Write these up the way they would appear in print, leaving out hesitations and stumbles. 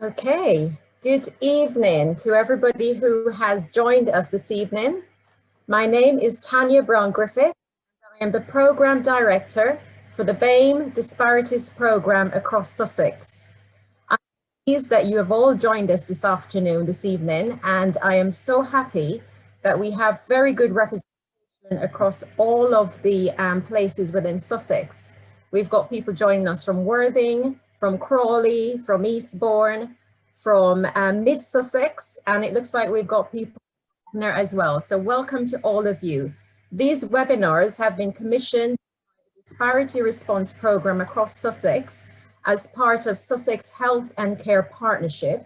Okay, good evening to everybody who has joined us this evening. My name is Tanya Brown-Griffith. I am the Programme Director for the BAME Disparities Programme across Sussex. I'm pleased that you have all joined us this afternoon, this evening, and I am so happy that we have very good representation across all of the places within Sussex. We've got people joining us from Worthing, from Crawley, from Eastbourne, from Mid-Sussex, and it looks like we've got people there as well. So welcome to all of you. These webinars have been commissioned by the Disparity Response Programme across Sussex as part of Sussex Health and Care Partnership,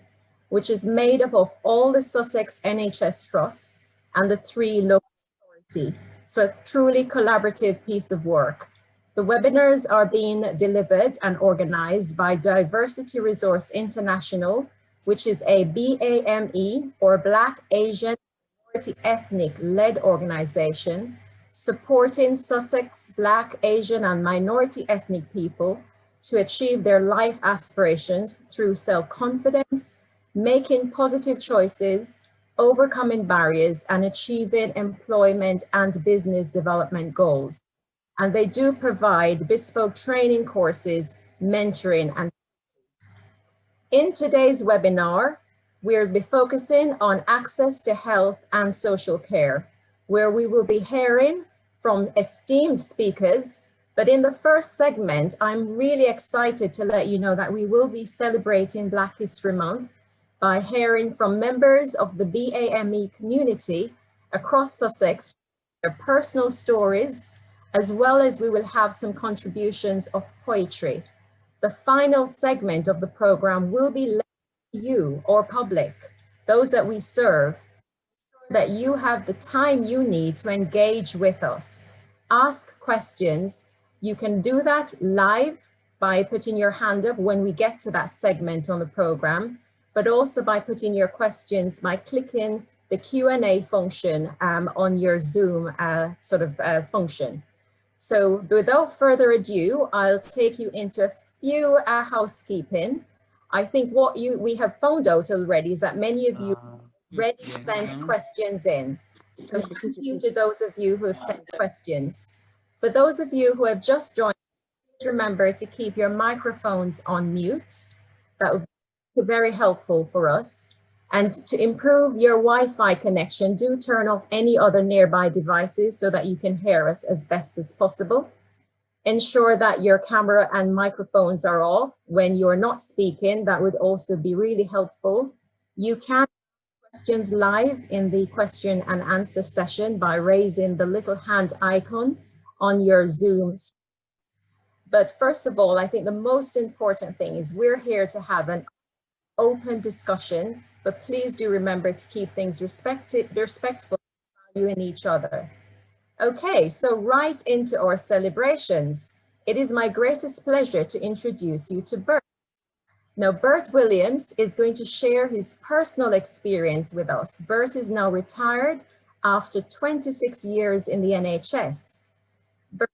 which is made up of all the Sussex NHS trusts and the 3 local authorities. So a truly collaborative piece of work. The webinars are being delivered and organized by Diversity Resource International, which is a BAME or Black, Asian, Minority Ethnic led organization supporting Sussex Black, Asian and minority ethnic people to achieve their life aspirations through self-confidence, making positive choices, overcoming barriers and achieving employment and business development goals. And they do provide bespoke training courses, mentoring, and in today's webinar, we'll be focusing on access to health and social care, where we will be hearing from esteemed speakers. But in the first segment, I'm really excited to let you know that we will be celebrating Black History Month by hearing from members of the BAME community across Sussex, their personal stories, as well as we will have some contributions of poetry. The final segment of the program will be led to you or public, those that we serve, that you have the time you need to engage with us. Ask questions. You can do that live by putting your hand up when we get to that segment on the program, but also by putting your questions by clicking the Q&A function on your Zoom function. So without further ado, I'll take you into a few housekeeping. I think what we have found out already is that many of you already sent questions in. So thank you to those of you who have sent questions. For those of you who have just joined, please remember to keep your microphones on mute. That would be very helpful for us. And to improve your Wi-Fi connection, do turn off any other nearby devices so that you can hear us as best as possible. Ensure that your camera and microphones are off when you're not speaking. That would also be really helpful. You can ask questions live in the question and answer session by raising the little hand icon on your Zoom screen. But first of all, I think the most important thing is we're here to have an open discussion, but please do remember to keep things respectful, valuing each other. Okay, so right into our celebrations. It is my greatest pleasure to introduce you to Bert. Now, Bert Williams is going to share his personal experience with us. Bert is now retired after 26 years in the NHS. Bert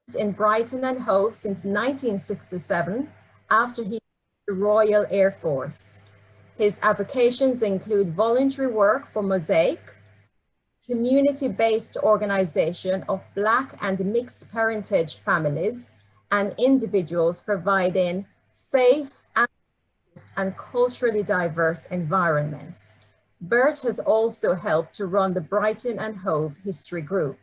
lived in Brighton and Hove since 1967 after he joined the Royal Air Force. His avocations include voluntary work for Mosaic, community-based organization of Black and mixed parentage families and individuals providing safe and culturally diverse environments. Bert has also helped to run the Brighton and Hove History Group.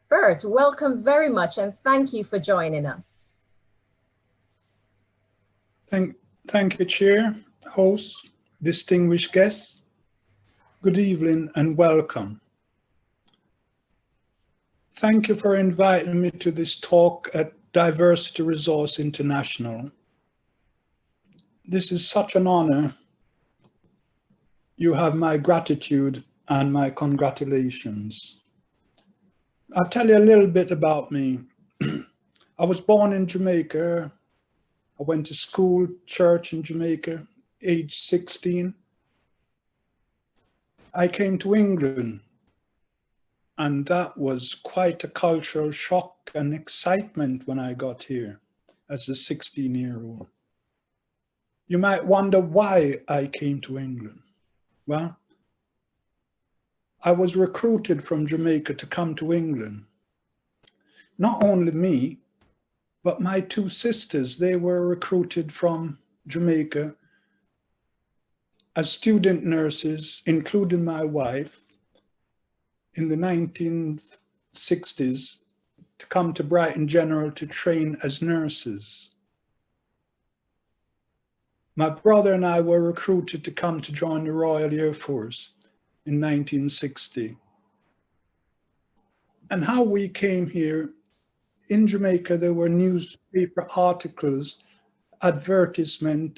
Bert, welcome very much and thank you for joining us. Thank you, Chair, hosts, distinguished guests. Good evening and welcome. Thank you for inviting me to this talk at Diversity Resource International. This is such an honor. You have my gratitude and my congratulations. I'll tell you a little bit about me. I was born in Jamaica. I went to school, church in Jamaica, age 16. I came to England, and that was quite a cultural shock and excitement when I got here as a 16-year-old. You might wonder why I came to England. Well, I was recruited from Jamaica to come to England. Not only me, but my two sisters, they were recruited from Jamaica as student nurses, including my wife, in the 1960s to come to Brighton General to train as nurses. My brother and I were recruited to come to join the Royal Air Force in 1960. And how we came here, in Jamaica, there were newspaper articles, advertising.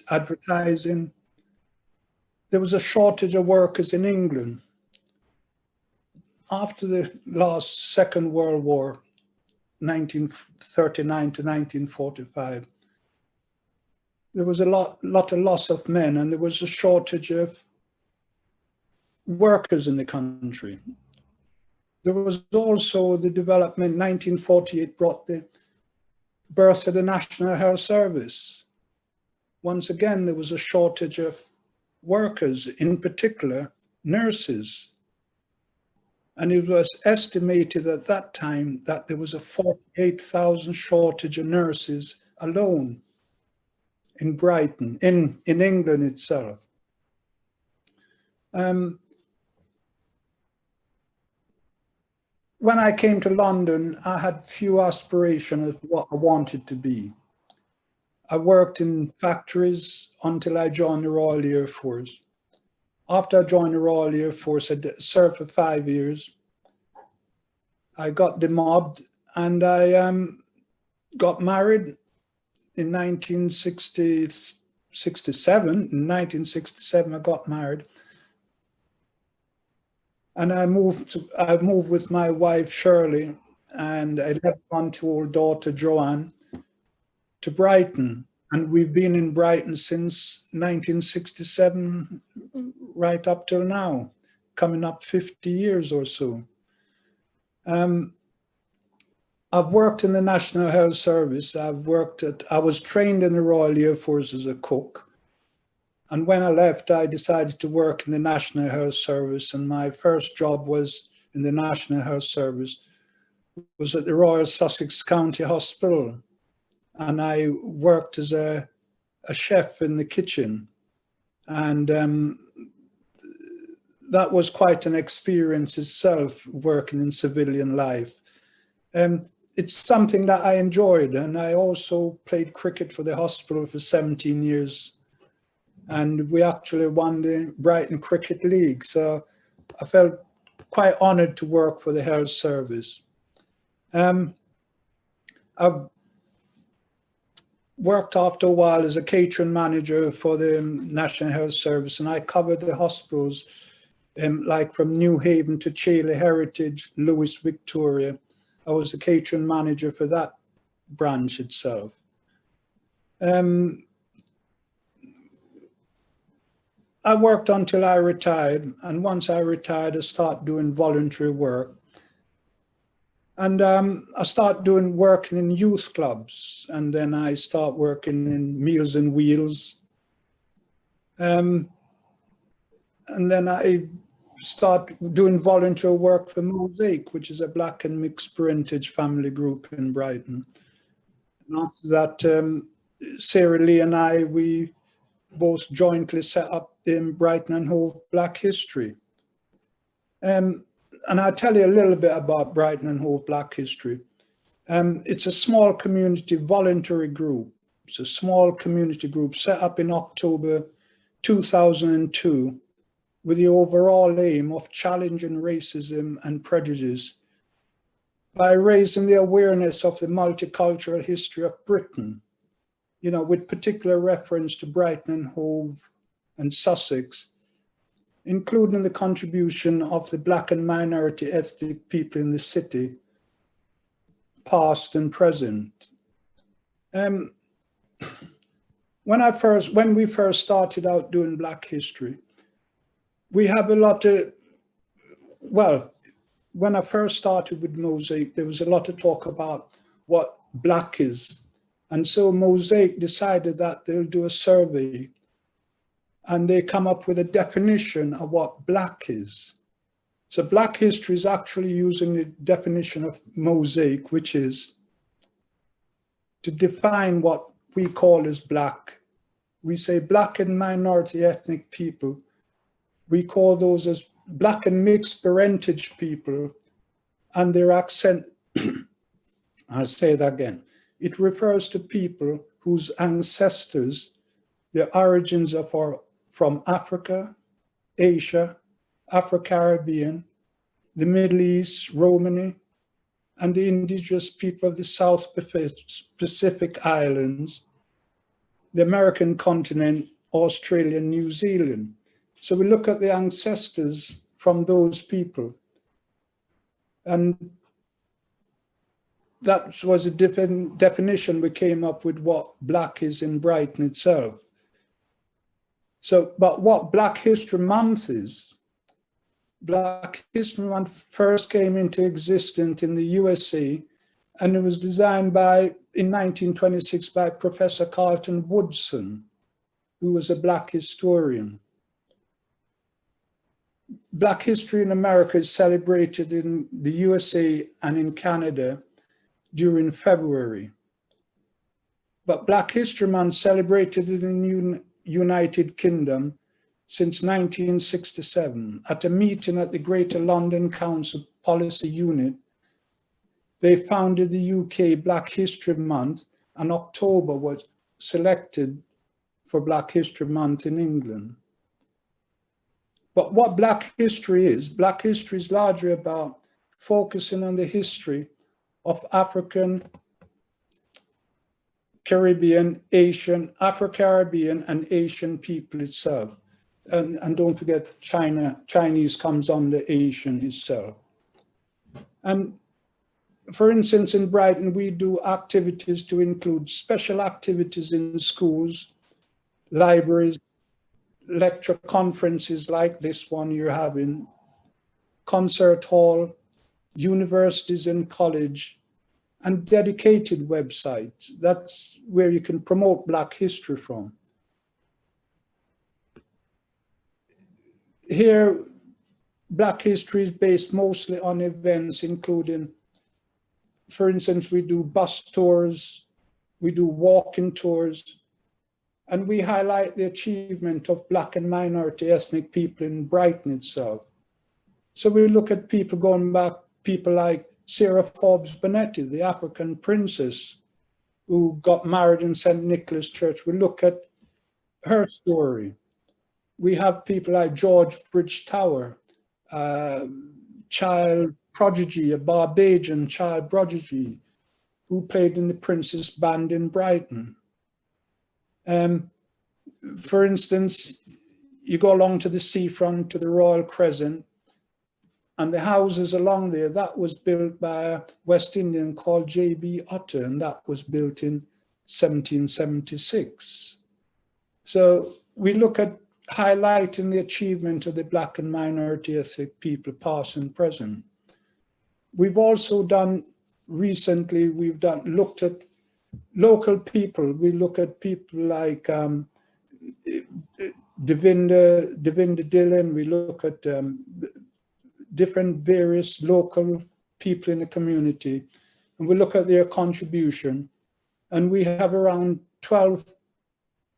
There was a shortage of workers in England. After the last Second World War, 1939 to 1945, there was a lot of loss of men, and there was a shortage of workers in the country. There was also the development, 1948 brought the birth of the National Health Service. Once again, there was a shortage of workers, in particular nurses. And it was estimated at that time that there was a 48,000 shortage of nurses alone in Brighton, in England itself. When I came to London, I had few aspirations of what I wanted to be. I worked in factories until I joined the Royal Air Force. After I joined the Royal Air Force, I served for 5 years. I got demobbed, and I got married in 1967. In 1967, I got married. And I moved with my wife, Shirley, and a 11-month-old daughter, Joanne, to Brighton. And we've been in Brighton since 1967, right up till now, coming up 50 years or so. I've worked in the National Health Service. I was trained in the Royal Air Force as a cook. And when I left, I decided to work in the National Health Service. And my first job was in the National Health Service, was at the Royal Sussex County Hospital. And I worked as a chef in the kitchen. And that was quite an experience itself, working in civilian life. It's something that I enjoyed. And I also played cricket for the hospital for 17 years. And we actually won the Brighton Cricket League. So I felt quite honored to work for the health service. I worked after a while as a catering manager for the National Health Service, and I covered the hospitals like from New Haven to Cholmondeley Heritage, Lewis, Victoria. I was the catering manager for that branch itself. I worked until I retired, and once I retired, I started doing voluntary work. And I started working in youth clubs, and then I started working in Meals and Wheels. And then I started doing volunteer work for Mosaic, which is a Black and mixed parentage family group in Brighton. And after that, Sarah Lee and I, we both jointly set up in Brighton and Hove Black History. And I'll tell you a little bit about Brighton and Hove Black History. It's a small community voluntary group. It's a small community group set up in October 2002 with the overall aim of challenging racism and prejudice by raising the awareness of the multicultural history of Britain, you know, with particular reference to Brighton and Hove and Sussex, including the contribution of the Black and minority ethnic people in the city, past and present. When we first started out doing Black history, we have a lot of, well, when I first started with Mosaic, there was a lot of talk about what Black is. And so Mosaic decided that they'll do a survey and they come up with a definition of what Black is. So Black history is actually using the definition of mosaic, which is to define what we call as Black. We say Black and minority ethnic people. We call those as Black and mixed parentage people, and their accent, I'll say that again. It refers to people whose ancestors, their origins are from Africa, Asia, Afro-Caribbean, the Middle East, Romani, and the indigenous people of the South Pacific Islands, the American continent, Australia, and New Zealand. So we look at the ancestors from those people. And that was a different definition we came up with what Black is in Brighton itself. So, but what Black History Month is, Black History Month first came into existence in the USA, and it was designed in 1926 by Professor Carlton Woodson, who was a Black historian. Black history in America is celebrated in the USA and in Canada during February. But Black History Month celebrated in the United Kingdom since 1967. At a meeting at the Greater London Council Policy Unit, they founded the UK Black History Month, and October was selected for Black History Month in England. But what Black history is largely about focusing on the history of African, Caribbean, Asian, Afro-Caribbean, and Asian people itself. And don't forget, Chinese comes under Asian itself. And for instance, in Brighton, we do activities to include special activities in schools, libraries, lecture conferences like this one you're having, concert hall, universities and college, and dedicated websites. That's where you can promote Black history from. Here, Black history is based mostly on events including, for instance, we do bus tours, we do walking tours, and we highlight the achievement of Black and minority ethnic people in Brighton itself. So we look at people going back, people like Sarah Forbes Bonetti, the African princess who got married in St. Nicholas Church. We look at her story. We have people like George Bridge-Tower, child prodigy, a Barbadian child prodigy who played in the Princess Band in Brighton. For instance, you go along to the seafront, to the Royal Crescent, and the houses along there, that was built by a West Indian called J.B. Otter, and that was built in 1776. So we look at highlighting the achievement of the Black and minority ethnic people, past and present. We've also done, recently, looked at local people. We look at people like Devinda Dillon. We look at different various local people in the community, and we look at their contribution. And we have around 12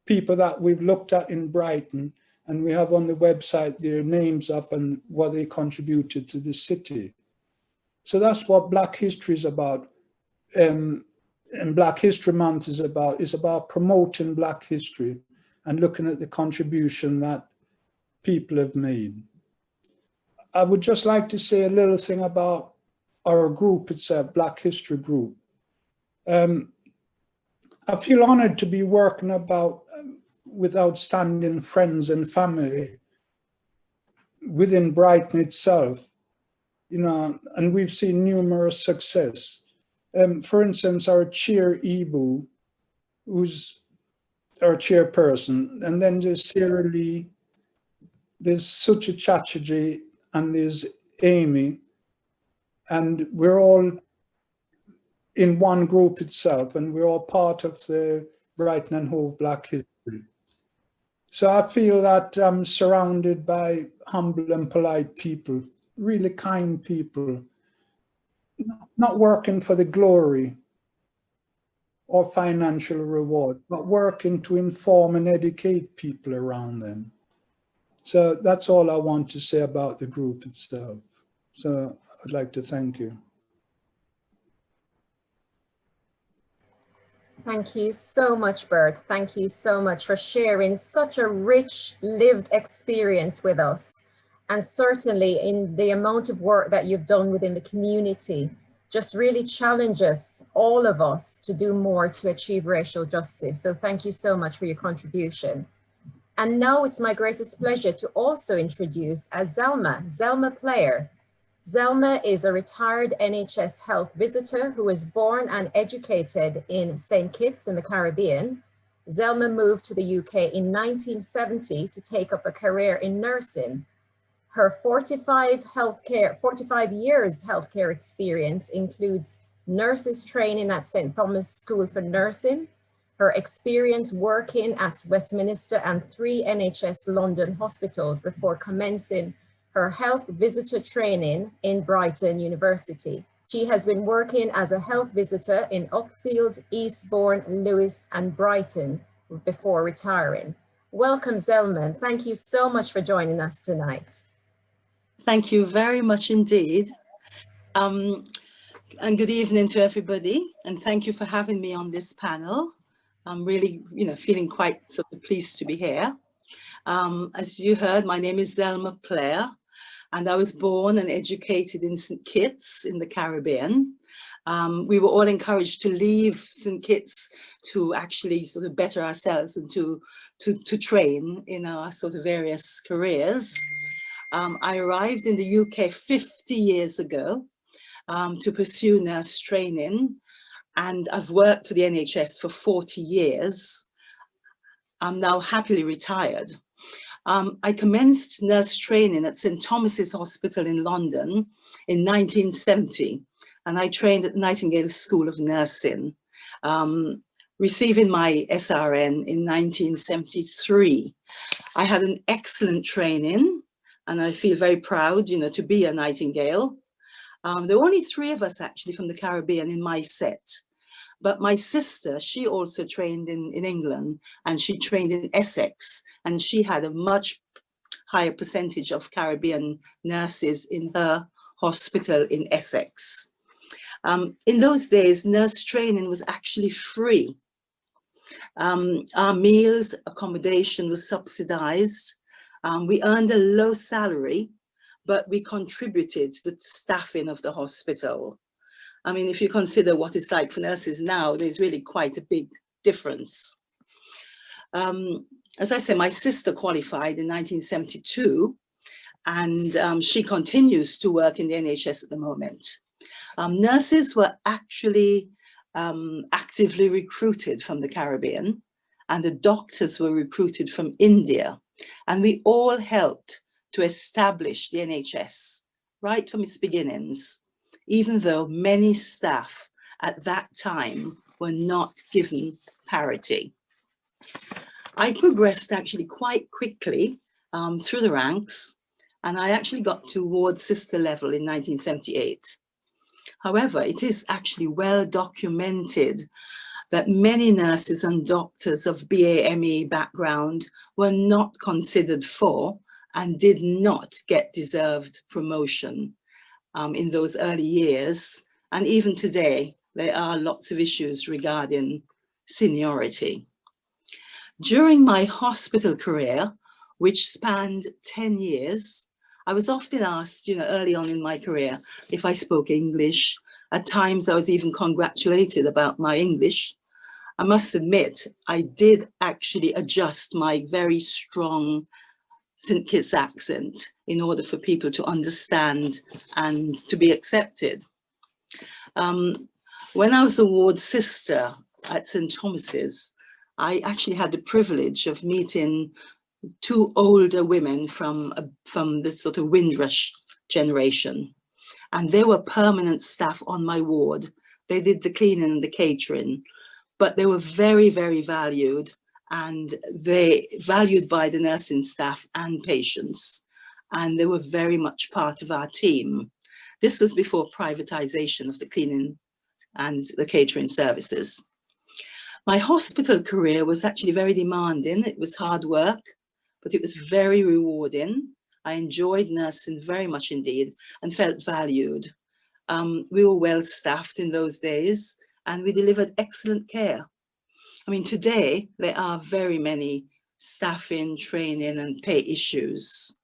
people that we've looked at in Brighton, and we have on the website their names up and what they contributed to the city. So that's what Black history is about. And Black History Month is about promoting Black history and looking at the contribution that people have made. I would just like to say a little thing about our group. It's a Black History group. I feel honored to be working with outstanding friends and family within Brighton itself, and we've seen numerous success. For instance, our chair, Ibu, who's our chairperson, and then there's Sarah Lee, there's Sucha Chatterjee, and there's Amy, and we're all in one group itself, and we're all part of the Brighton and Hove Black History. So I feel that I'm surrounded by humble and polite people, really kind people, not working for the glory or financial reward, but working to inform and educate people around them. So that's all I want to say about the group itself. So I'd like to thank you. Thank you so much, Bert. Thank you so much for sharing such a rich lived experience with us. And certainly in the amount of work that you've done within the community, just really challenges all of us to do more to achieve racial justice. So thank you so much for your contribution. And now it's my greatest pleasure to also introduce Zelma Player. Zelma is a retired NHS health visitor who was born and educated in St. Kitts in the Caribbean. Zelma moved to the UK in 1970 to take up a career in nursing. Her 45 years healthcare experience includes nurses training at St. Thomas School for Nursing, her experience working at Westminster and 3 NHS London hospitals before commencing her health visitor training in Brighton University. She has been working as a health visitor in Uckfield, Eastbourne, Lewes and Brighton before retiring. Welcome, Zelma. Thank you so much for joining us tonight. Thank you very much indeed. And good evening to everybody. And thank you for having me on this panel. I'm really, feeling quite sort of pleased to be here. As you heard, my name is Zelma Player, and I was born and educated in St. Kitts in the Caribbean. We were all encouraged to leave St. Kitts to actually sort of better ourselves and to train in our sort of various careers. I arrived in the UK 50 years ago to pursue nurse training, and I've worked for the NHS for 40 years. I'm now happily retired. I commenced nurse training at St. Thomas's Hospital in London in 1970, and I trained at Nightingale School of Nursing, receiving my SRN in 1973. I had an excellent training, and I feel very proud, to be a Nightingale. There were only 3 of us actually from the Caribbean in my set. But my sister, she also trained in England, and she trained in Essex, and she had a much higher percentage of Caribbean nurses in her hospital in Essex. In those days, nurse training was actually free. Our meals, accommodation was subsidized. We earned a low salary, but we contributed to the staffing of the hospital. I mean, if you consider what it's like for nurses now, there's really quite a big difference. As I said, my sister qualified in 1972, and she continues to work in the NHS at the moment. Nurses were actually actively recruited from the Caribbean, and the doctors were recruited from India, and we all helped to establish the NHS right from its beginnings, even though many staff at that time were not given parity. I progressed actually quite quickly through the ranks, and I actually got to ward sister level in 1978. However, it is actually well documented that many nurses and doctors of BAME background were not considered for and did not get deserved promotion in those early years. And even today, there are lots of issues regarding seniority. During my hospital career, which spanned 10 years, I was often asked, early on in my career, if I spoke English. At times, I was even congratulated about my English. I must admit, I did actually adjust my very strong St. Kitts accent in order for people to understand and to be accepted. When I was a ward sister at St. Thomas's, I actually had the privilege of meeting 2 older women from this sort of Windrush generation. And they were permanent staff on my ward. They did the cleaning and the catering, but they were very, very valued. and they valued by the nursing staff and patients, and they were very much part of our team. This was before privatization of the cleaning and the catering services. My hospital career was actually very demanding. It was hard work, but it was very rewarding. I enjoyed nursing very much indeed and felt valued. We were well staffed in those days and we delivered excellent care. I mean, today there are very many staffing, training and pay issues.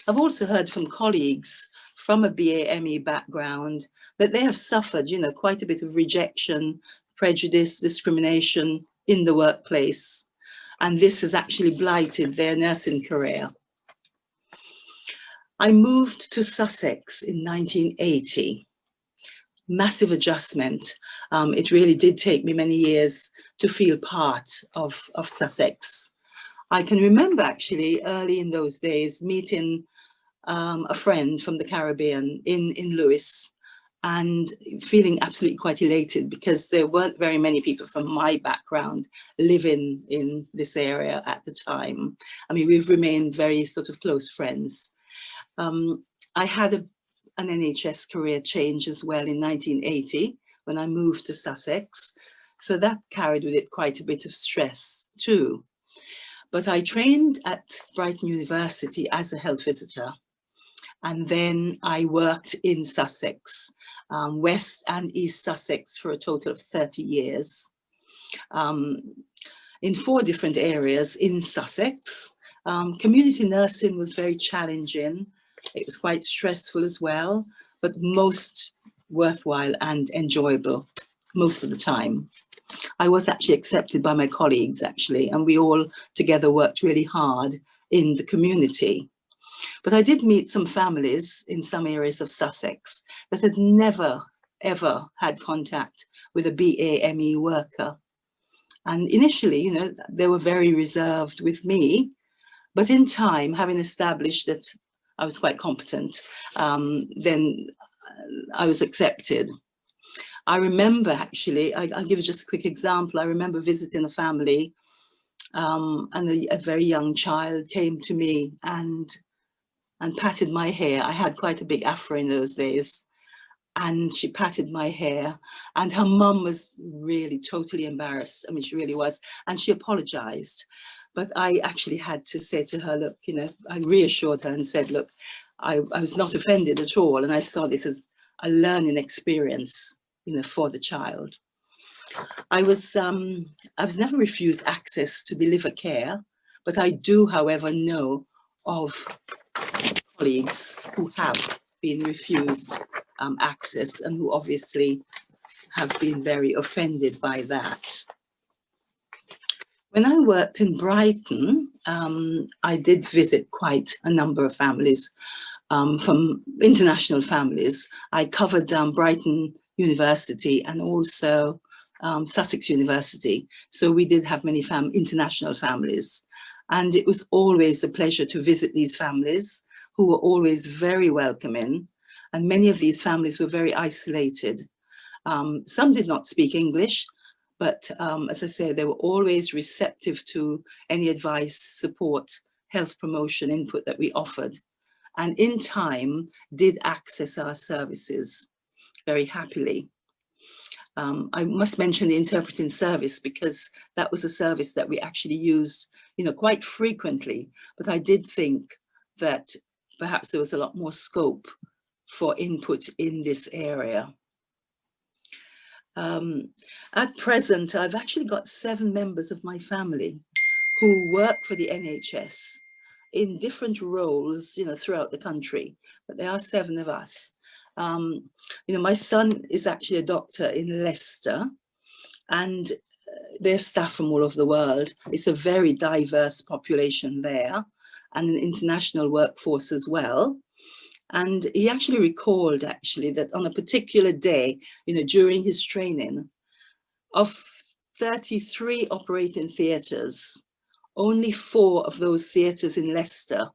I've also heard from colleagues from a BAME background that they have suffered, you know, quite a bit of rejection, prejudice, discrimination in the workplace. And this has actually blighted their nursing career. I moved to Sussex in 1980. Massive adjustment. It really did take me many years to feel part of Sussex. I can remember actually early in those days meeting a friend from the Caribbean in Lewis and feeling absolutely quite elated because there weren't very many people from my background living in this area at the time. I mean, we've remained very sort of close friends. I had an NHS career change as well in 1980 when I moved to Sussex. So that carried with it quite a bit of stress too. But I trained at Brighton University as a health visitor. And then I worked in Sussex, West and East Sussex for a total of 30 years in 4 different areas in Sussex. Community nursing was very challenging. It was quite stressful as well, but most worthwhile and enjoyable most of the time. I was actually accepted by my colleagues actually, and we all together worked really hard in the community. But I did meet some families in some areas of Sussex that had never, ever had contact with a BAME worker. And initially, you know, they were very reserved with me, but in time, having established that I was quite competent, then I was accepted. I remember actually, I'll give you just a quick example. I remember visiting a family and a very young child came to me and patted my hair. I had quite a big afro in those days. And she patted my hair and her mum was really totally embarrassed. I mean, she really was. And she apologized. But I actually had to say to her, look, you know, I reassured her and said, look, I was not offended at all. And I saw this as a learning experience, you know, for the child. I was never refused access to deliver care, but I do, however, know of colleagues who have been refused access and who obviously have been very offended by that. When I worked in Brighton, I did visit quite a number of families, from international families. I covered Brighton University and also Sussex University. So we did have many international families. And it was always a pleasure to visit these families who were always very welcoming. And many of these families were very isolated. Some did not speak English, but as I say, they were always receptive to any advice, support, health promotion, input that we offered. And in time, did access our services very happily. I must mention the interpreting service because that was a service that we actually used, you know, quite frequently. But I did think that perhaps there was a lot more scope for input in this area. At present, I've actually got 7 members of my family who work for the NHS in different roles, you know, throughout the country, but there are 7 of us. You know, my son is actually a doctor in Leicester, and they're staff from all over the world. It's a very diverse population there, and an international workforce as well. And he actually recalled that on a particular day, you know, during his training, of 33 operating theatres, only 4 of those theatres in Leicester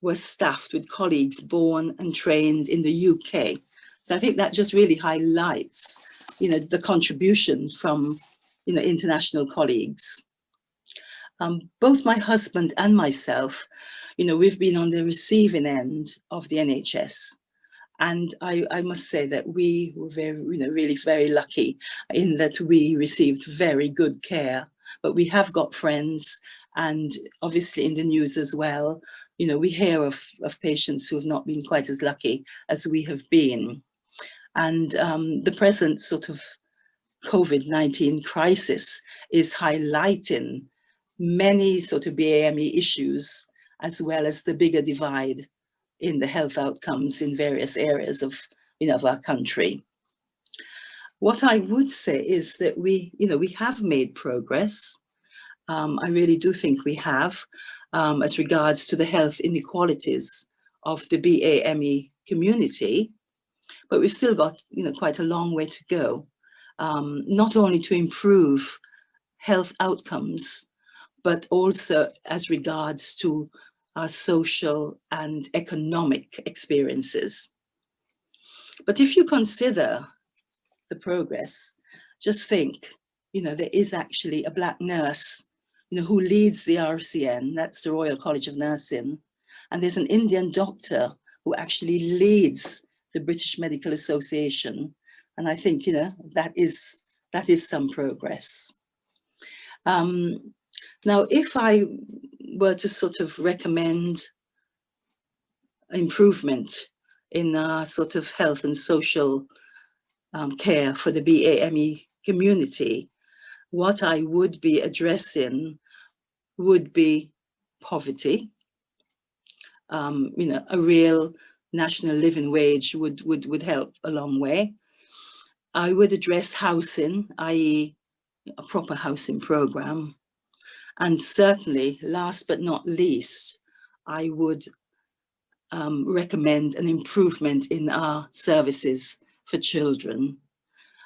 were staffed with colleagues born and trained in the UK. So I think that just really highlights, you know, the contribution from, you know, international colleagues. Both my husband and myself, we've been on the receiving end of the NHS. And I must say that we were very, really very lucky in that we received very good care. But we have got friends, and obviously in the news as well, we hear of patients who have not been quite as lucky as we have been. And the present sort of COVID-19 crisis is highlighting many sort of BAME issues, as well as the bigger divide in the health outcomes in various areas of, of our country. What I would say is that we have made progress. I really do think we have, as regards to the health inequalities of the BAME community, but we've still got, quite a long way to go, not only to improve health outcomes, but also as regards to our social and economic experiences. But if you consider the progress, just think, there is actually a Black nurse, who leads the RCN, that's the Royal College of Nursing, and there's an Indian doctor who actually leads the British Medical Association. And I think, that is some progress. Now, if I were to sort of recommend improvement in our sort of health and social care for the BAME community, what I would be addressing would be poverty. A real national living wage would help a long way. I would address housing, i.e. a proper housing program. And certainly, last but not least, I would recommend an improvement in our services for children.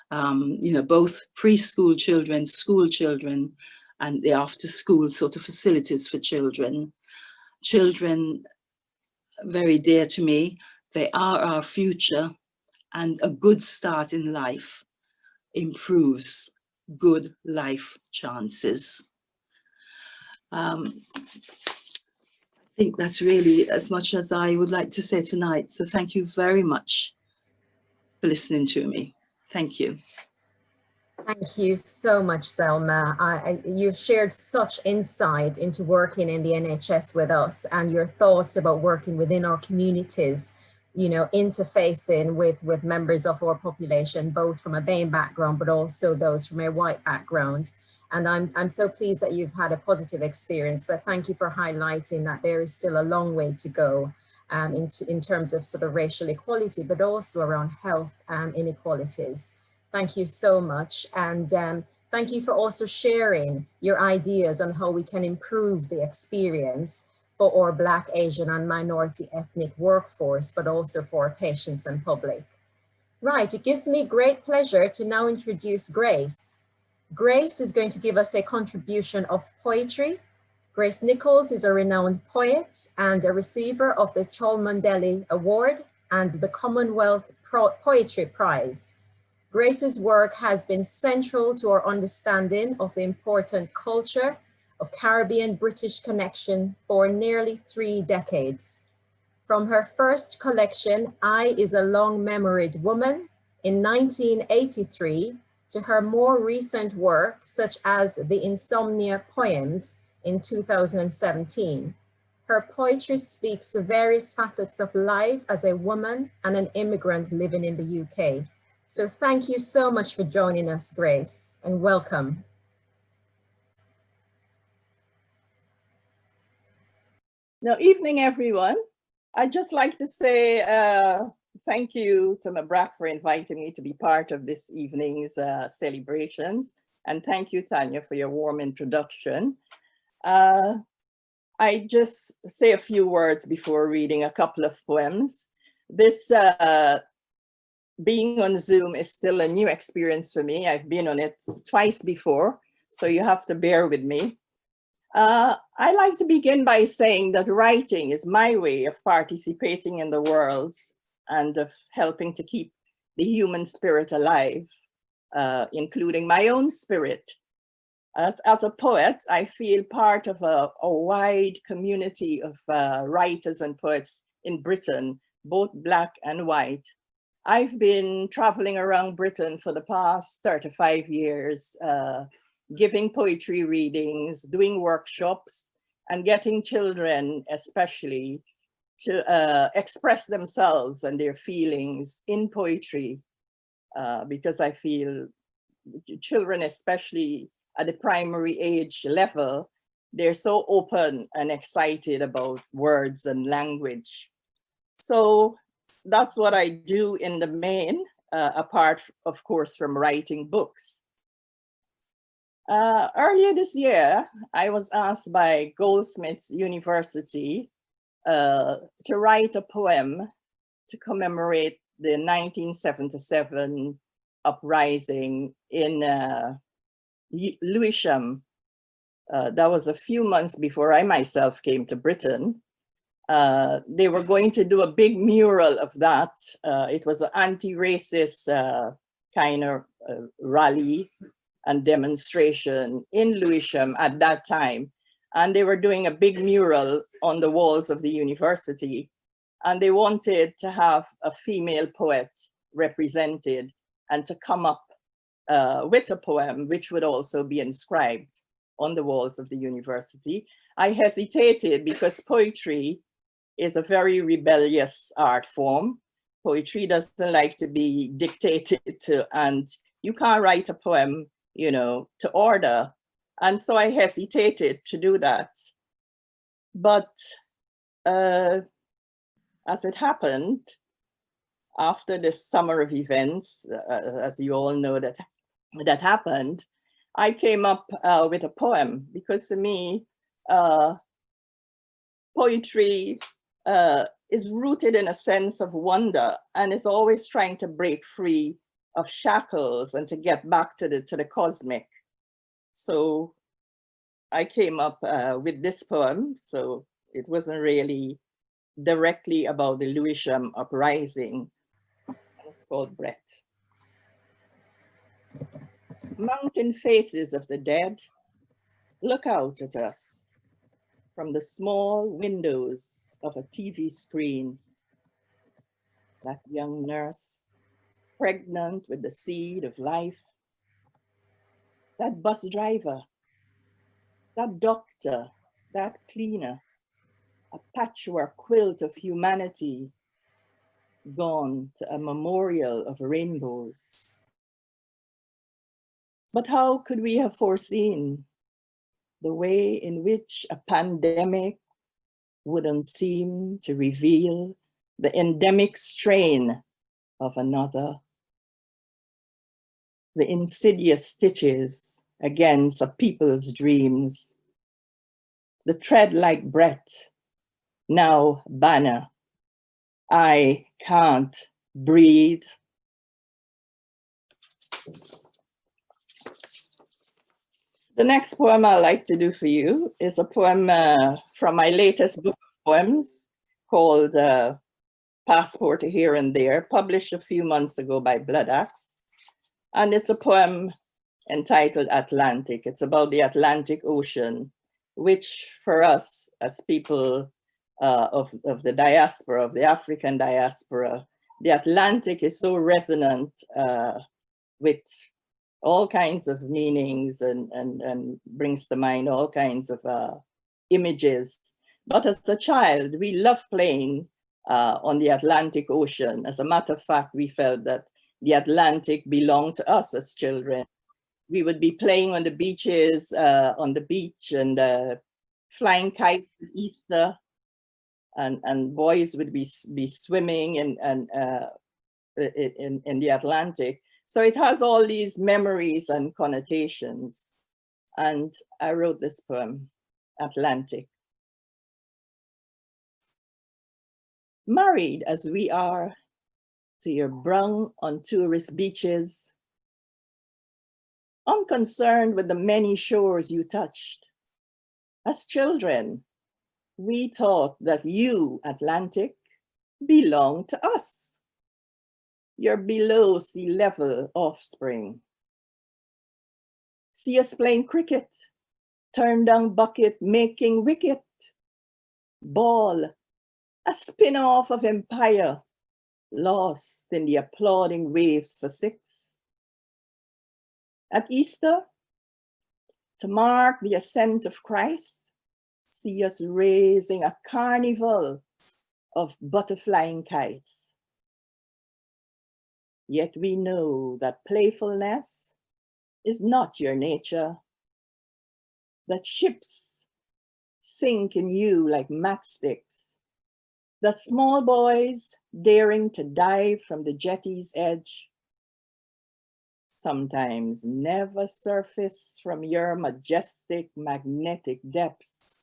Both preschool children, school children, and the after school sort of facilities for children. Children, very dear to me, they are our future, and a good start in life improves good life chances. I think that's really as much as I would like to say tonight. So thank you very much for listening to me. Thank you. Thank you so much, Zelma. You've shared such insight into working in the NHS with us, and your thoughts about working within our communities, interfacing with members of our population, both from a BAME background, but also those from a white background. And I'm so pleased that you've had a positive experience, but thank you for highlighting that there is still a long way to go in terms of sort of racial equality, but also around health inequalities. Thank you so much. And thank you for also sharing your ideas on how we can improve the experience for our Black, Asian and minority ethnic workforce, but also for our patients and public. Right, it gives me great pleasure to now introduce Grace. Grace is going to give us a contribution of poetry. Grace Nichols is a renowned poet and a receiver of the Cholmondeley Award and the Commonwealth Poetry Prize. Grace's work has been central to our understanding of the important culture of Caribbean-British connection for nearly 3 decades. From her first collection, I Is a Long-Memoried Woman in 1983, to her more recent work, such as the Insomnia Poems in 2017. Her poetry speaks to various facets of life as a woman and an immigrant living in the UK. So thank you so much for joining us, Grace, and welcome. Now, evening, everyone. I'd just like to say thank you to my BRAC for inviting me to be part of this evening's celebrations. And thank you, Tanya, for your warm introduction. I just say a few words before reading a couple of poems. This being on Zoom is still a new experience for me. I've been on it twice before, so you have to bear with me. I like to begin by saying that writing is my way of participating in the world and of helping to keep the human spirit alive, including my own spirit. As a poet, I feel part of a wide community of writers and poets in Britain, both Black and white. I've been traveling around Britain for the past 35 years, giving poetry readings, doing workshops, and getting children especially to express themselves and their feelings in poetry, because I feel children, especially at the primary age level, they're so open and excited about words and language. So that's what I do in the main, apart, of course, from writing books. Earlier this year, I was asked by Goldsmiths University to write a poem to commemorate the 1977 uprising in Lewisham. That was a few months before I myself came to Britain. They were going to do a big mural of that. It was an anti-racist kind of rally and demonstration in Lewisham at that time. And they were doing a big mural on the walls of the university. And they wanted to have a female poet represented and to come up with a poem which would also be inscribed on the walls of the university. I hesitated because poetry is a very rebellious art form. Poetry doesn't like to be dictated to, and you can't write a poem, you know, to order. And so I hesitated to do that. But as it happened, after this summer of events, as you all know that happened, I came up with a poem, because to me, poetry is rooted in a sense of wonder and is always trying to break free of shackles and to get back to the cosmic. So I came up with this poem. So it wasn't really directly about the Lewisham uprising. It's called Bert. Mountain faces of the dead look out at us from the small windows of a TV screen. That young nurse, pregnant with the seed of life. That bus driver, that doctor, that cleaner, a patchwork quilt of humanity gone to a memorial of rainbows. But how could we have foreseen the way in which a pandemic wouldn't seem to reveal the endemic strain of another, the insidious stitches against a people's dreams, the tread like Bert, now banner, I can't breathe. The next poem I'd like to do for you is a poem from my latest book of poems called Passport Here and There, published a few months ago by Blood Axe. And it's a poem entitled Atlantic. It's about the Atlantic Ocean, which for us as people of the diaspora, of the African diaspora, the Atlantic is so resonant with all kinds of meanings and brings to mind all kinds of images. But as a child, we loved playing on the Atlantic Ocean. As a matter of fact, we felt that the Atlantic belonged to us as children. We would be playing on the beaches, on the beach, and flying kites at Easter, and boys would be swimming in the Atlantic. So it has all these memories and connotations. And I wrote this poem, Atlantic. Married as we are to your brung on tourist beaches, unconcerned with the many shores you touched. As children, we thought that you, Atlantic, belonged to us, your below sea level offspring. See us playing cricket, turn down bucket, making wicket, ball, a spin-off of empire, lost in the applauding waves for six. At Easter, to mark the ascent of Christ, see us raising a carnival of butterflying kites. Yet we know that playfulness is not your nature, that ships sink in you like matchsticks, that small boys daring to dive from the jetty's edge sometimes never surface from your majestic magnetic depths.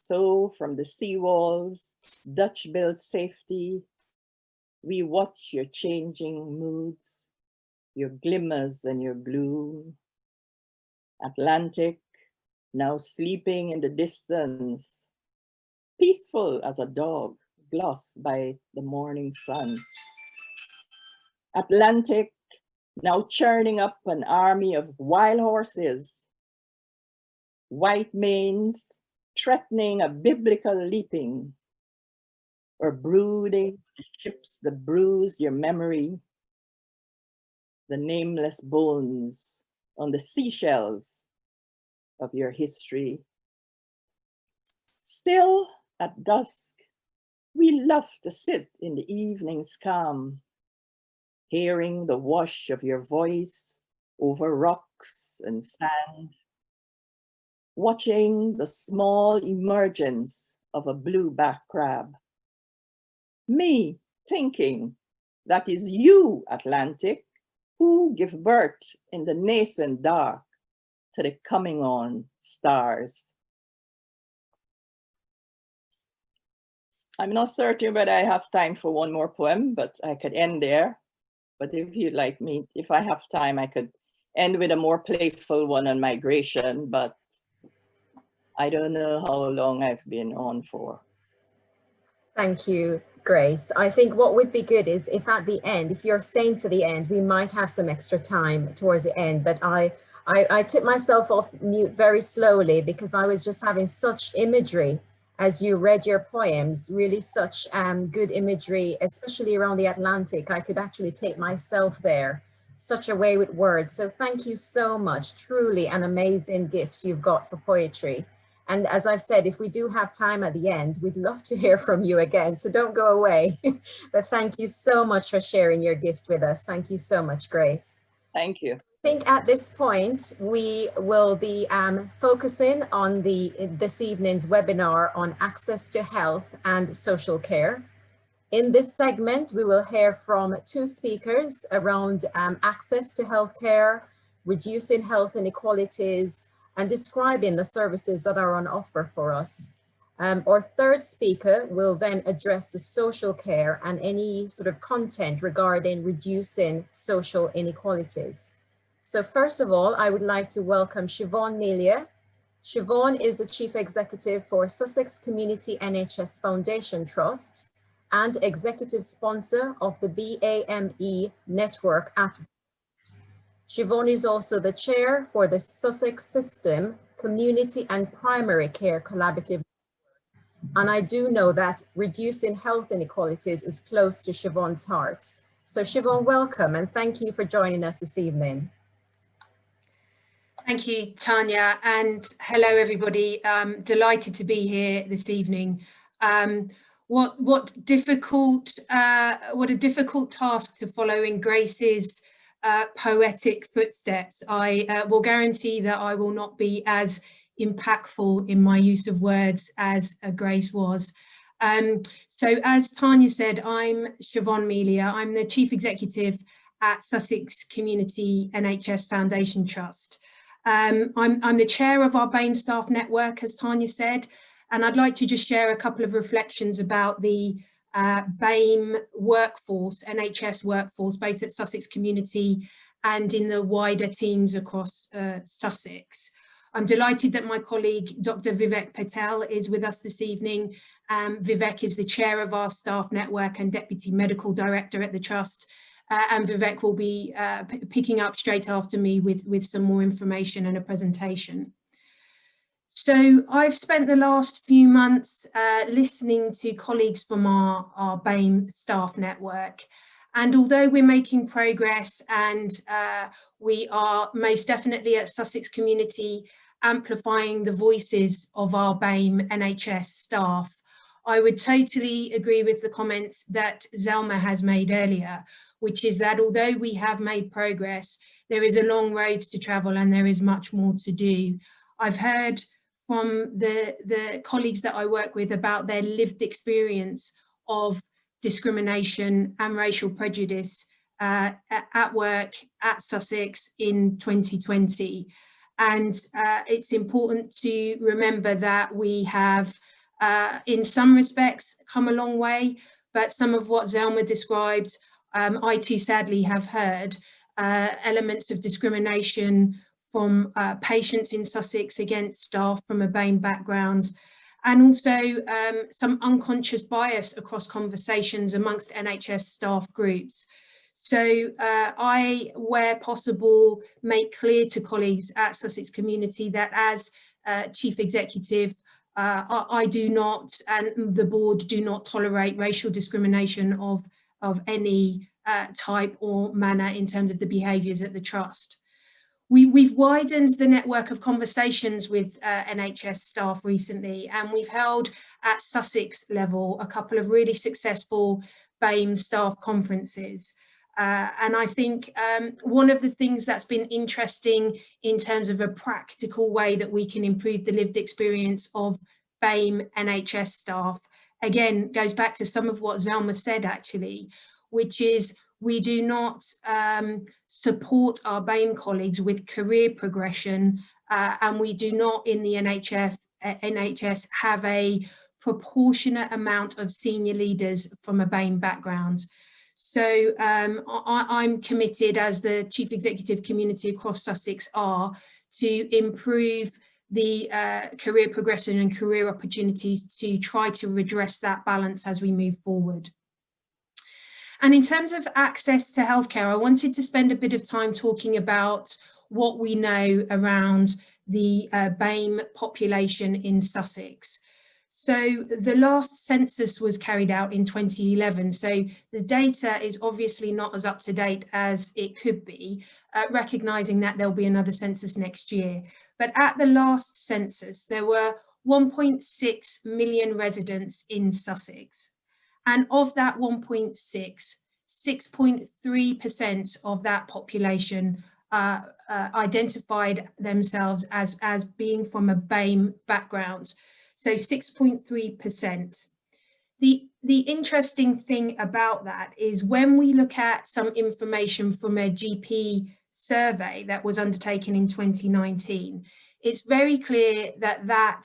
So from the seawall's Dutch-built safety, we watch your changing moods, your glimmers and your gloom. Atlantic, now sleeping in the distance, peaceful as a dog glossed by the morning sun. Atlantic, now churning up an army of wild horses, white manes threatening a biblical leaping, or brooding ships that bruise your memory, the nameless bones on the seashells of your history. Still at dusk, we love to sit in the evening's calm, hearing the wash of your voice over rocks and sand, watching the small emergence of a blueback crab. Me thinking that is you, Atlantic, who give birth in the nascent dark to the coming on stars. I'm not certain whether I have time for one more poem, but I could end there. But if you'd like me, if I have time, I could end with a more playful one on migration, but I don't know how long I've been on for. Thank you, Grace. I think what would be good is if at the end, if you're staying for the end, we might have some extra time towards the end, but I took myself off mute very slowly because I was just having such imagery as you read your poems, really such good imagery, especially around the Atlantic. I could actually take myself there, such a way with words. So thank you so much. Truly an amazing gift you've got for poetry. And as I've said, if we do have time at the end, we'd love to hear from you again. So don't go away. But thank you so much for sharing your gift with us. Thank you so much, Grace. Thank you. I think at this point, we will be focusing on this evening's webinar on access to health and social care. In this segment, we will hear from two speakers around access to healthcare, reducing health inequalities, and describing the services that are on offer for us. Our third speaker will then address the social care and any sort of content regarding reducing social inequalities. So first of all, I would like to welcome Siobhan Melia. Siobhan is the Chief Executive for Sussex Community NHS Foundation Trust and Executive Sponsor of the BAME network at Siobhan is also the Chair for the Sussex System Community and Primary Care Collaborative. And I do know that reducing health inequalities is close to Siobhan's heart. So Siobhan, welcome and thank you for joining us this evening. Thank you, Tanya, and hello everybody. Delighted to be here this evening. What a difficult task to follow in Grace's poetic footsteps. I will guarantee that I will not be as impactful in my use of words as Grace was. So as Tanya said, I'm Siobhan Melia. I'm the Chief Executive at Sussex Community NHS Foundation Trust. I'm the chair of our BAME staff network, as Tanya said, and I'd like to just share a couple of reflections about the BAME workforce, NHS workforce, both at Sussex Community and in the wider teams across Sussex. I'm delighted that my colleague, Dr. Vivek Patel, is with us this evening. Vivek is the chair of our staff network and deputy medical director at the Trust. and Vivek will be picking up straight after me with some more information and a presentation. So I've spent the last few months listening to colleagues from our BAME staff network. And although we're making progress and we are most definitely at Sussex Community amplifying the voices of our BAME NHS staff, I would totally agree with the comments that Zelma has made earlier, which is that although we have made progress, there is a long road to travel and there is much more to do. I've heard from the colleagues that I work with about their lived experience of discrimination and racial prejudice at work at Sussex in 2020. And it's important to remember that we have, in some respects, come a long way, but some of what Zelma described, I too sadly have heard elements of discrimination from patients in Sussex against staff from a BAME background, and also some unconscious bias across conversations amongst NHS staff groups. So I, where possible, make clear to colleagues at Sussex Community that as Chief Executive, I do not, and the board do not tolerate racial discrimination of any type or manner in terms of the behaviours at the Trust. We've widened the network of conversations with NHS staff recently, and we've held at Sussex level a couple of really successful BAME staff conferences. And I think one of the things that's been interesting in terms of a practical way that we can improve the lived experience of BAME NHS staff, again, goes back to some of what Zelma said actually, which is we do not support our BAME colleagues with career progression, and we do not in the NHS have a proportionate amount of senior leaders from a BAME background. So I'm committed, as the Chief Executive Community across Sussex are, to improve the career progression and career opportunities to try to redress that balance as we move forward. And in terms of access to healthcare, I wanted to spend a bit of time talking about what we know around the BAME population in Sussex. So the last census was carried out in 2011, so the data is obviously not as up to date as it could be, recognising that there'll be another census next year. But at the last census, there were 1.6 million residents in Sussex. And of that 1.6, 6.3% of that population identified themselves as being from a BAME background. So 6.3%. The interesting thing about that is when we look at some information from a GP survey that was undertaken in 2019, it's very clear that that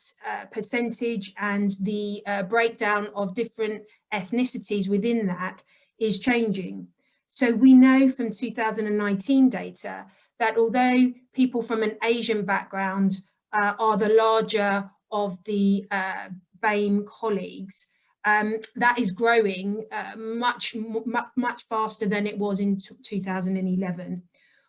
percentage and the breakdown of different ethnicities within that is changing. So we know from 2019 data that although people from an Asian background are the larger of the BAME colleagues, that is growing much faster than it was in 2011.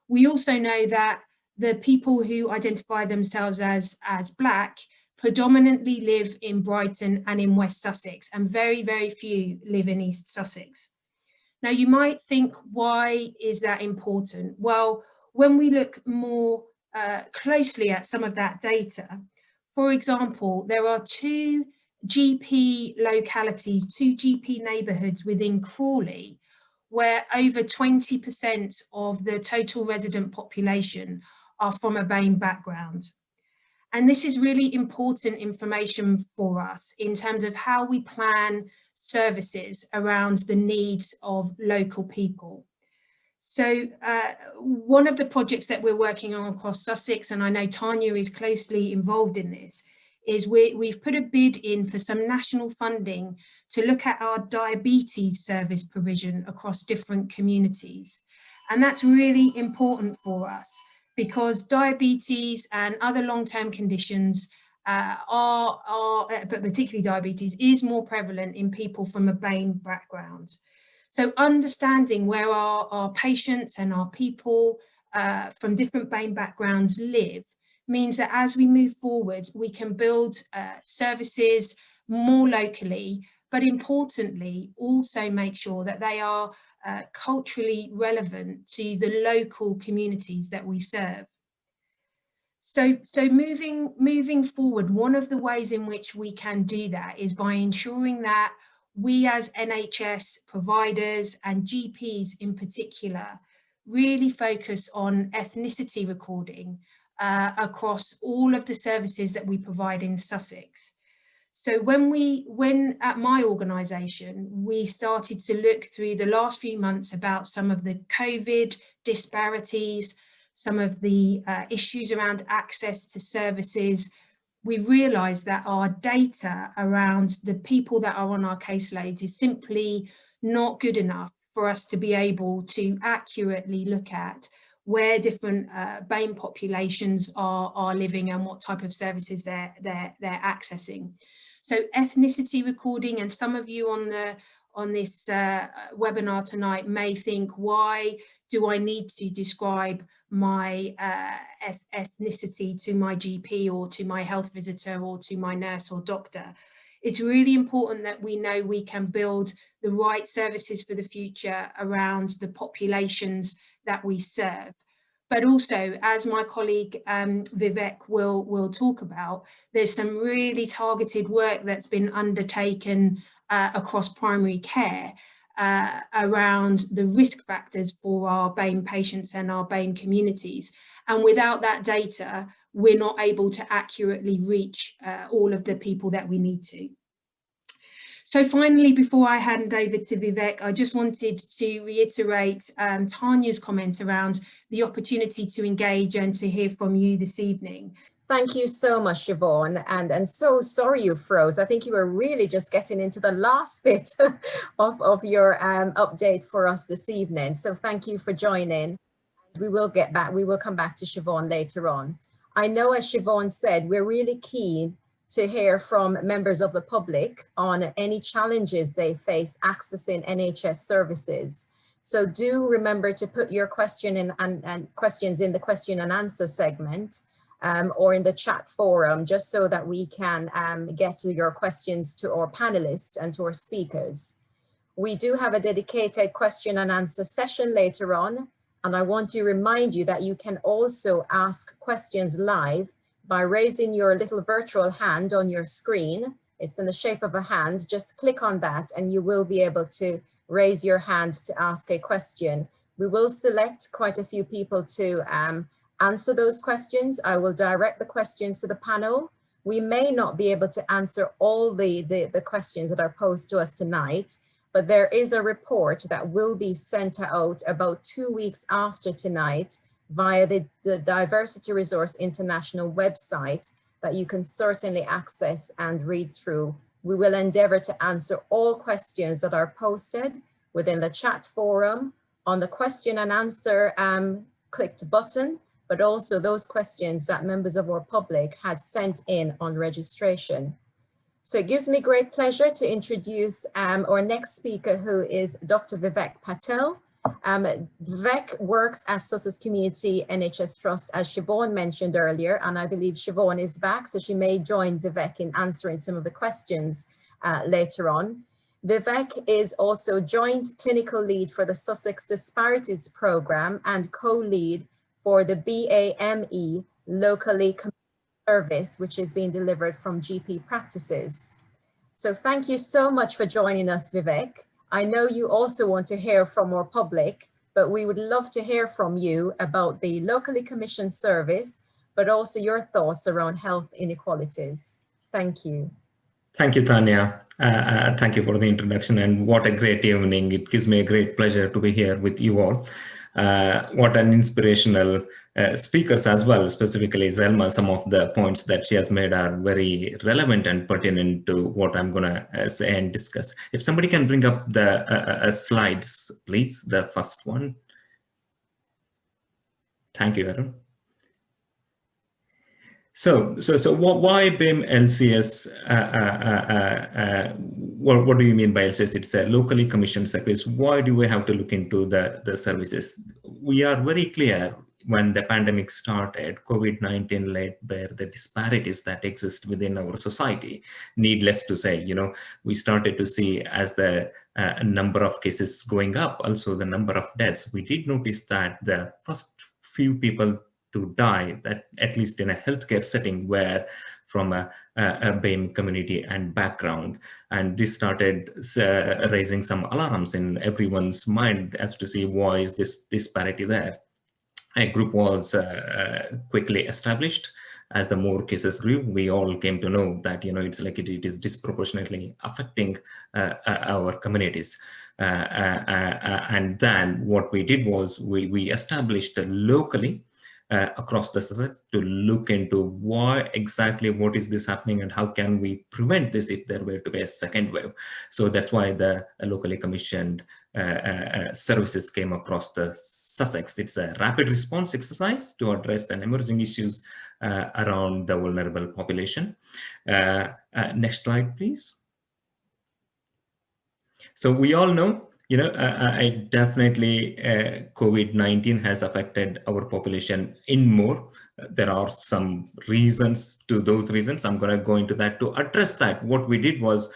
We also know that the people who identify themselves as Black predominantly live in Brighton and in West Sussex, and very, very few live in East Sussex. Now, you might think, why is that important? Well, when we look more closely at some of that data, for example, there are two GP localities, two GP neighbourhoods within Crawley, where over 20% of the total resident population are from a BAME background. And this is really important information for us in terms of how we plan services around the needs of local people. So one of the projects that we're working on across Sussex, and I know Tanya is closely involved in this, is we've put a bid in for some national funding to look at our diabetes service provision across different communities. And that's really important for us because diabetes and other long-term conditions but particularly diabetes, is more prevalent in people from a BAME background. So understanding where our patients and our people from different BAME backgrounds live means that as we move forward, we can build services more locally, but importantly, also make sure that they are culturally relevant to the local communities that we serve. So moving forward, one of the ways in which we can do that is by ensuring that we as NHS providers and GPs in particular really focus on ethnicity recording across all of the services that we provide in Sussex. So when at my organisation, we started to look through the last few months about some of the COVID disparities, some of the issues around access to services, we realised that our data around the people that are on our caseloads is simply not good enough for us to be able to accurately look at where different BAME populations are living and what type of services they're accessing. So ethnicity recording, and some of you on this webinar tonight may think, why do I need to describe my ethnicity to my GP or to my health visitor or to my nurse or doctor? It's really important that we know we can build the right services for the future around the populations that we serve. But also, as my colleague Vivek will talk about, there's some really targeted work that's been undertaken across primary care around the risk factors for our BAME patients and our BAME communities. And without that data, we're not able to accurately reach all of the people that we need to. So finally, before I hand over to Vivek, I just wanted to reiterate Tanya's comment around the opportunity to engage and to hear from you this evening. Thank you so much, Siobhan, and so sorry you froze. I think you were really just getting into the last bit of your update for us this evening. So thank you for joining. We will come back to Siobhan later on. I know, as Siobhan said, we're really keen to hear from members of the public on any challenges they face accessing NHS services. So do remember to put your question in and questions in the question and answer segment or in the chat forum, just so that we can get to your questions to our panelists and to our speakers. We do have a dedicated question and answer session later on, and I want to remind you that you can also ask questions live by raising your little virtual hand on your screen. It's in the shape of a hand. Just click on that and you will be able to raise your hand to ask a question. We will select quite a few people to answer those questions. I will direct the questions to the panel. We may not be able to answer all the questions that are posed to us tonight, but there is a report that will be sent out about 2 weeks after tonight via the Diversity Resource International website that you can certainly access and read through. We will endeavour to answer all questions that are posted within the chat forum, on the question and answer clicked button, but also those questions that members of our public had sent in on registration. So it gives me great pleasure to introduce our next speaker, who is Dr. Vivek Patel. Vivek works at Sussex Community NHS Trust, as Siobhan mentioned earlier, and I believe Siobhan is back, so she may join Vivek in answering some of the questions later on. Vivek is also joint clinical lead for the Sussex Disparities programme and co-lead for the BAME locally service, which is being delivered from GP practices. So thank you so much for joining us, Vivek. I know you also want to hear from our public, but we would love to hear from you about the locally commissioned service, but also your thoughts around health inequalities. Thank you. Thank you, Tanya. Thank you for the introduction, and what a great evening. It gives me a great pleasure to be here with you all. What an inspirational speakers as well, specifically Zelma. Some of the points that she has made are very relevant and pertinent to what I'm going to say and discuss. If somebody can bring up the slides, please, the first one. Thank you, Aaron. Why BAME LCS? What do you mean by LCS? It's a locally commissioned service. Why do we have to look into the services? We are very clear when the pandemic started, COVID-19 led by the disparities that exist within our society. Needless to say, we started to see as the number of cases going up, also the number of deaths. We did notice that the first few people to die, that at least in a healthcare setting, were from a BAME community and background. And this started raising some alarms in everyone's mind as to see why is this disparity there. A group was quickly established. As the more cases grew, we all came to know that it's like it is disproportionately affecting our communities. And then what we did was we established locally across the Sussex to look into what is this happening and how can we prevent this if there were to be a second wave. So that's why the locally commissioned services came across the Sussex. It's a rapid response exercise to address the emerging issues around the vulnerable population. Next slide, please. So we all know, I definitely COVID-19 has affected our population in more. There are some reasons to those reasons. I'm going to go into that to address that. What we did was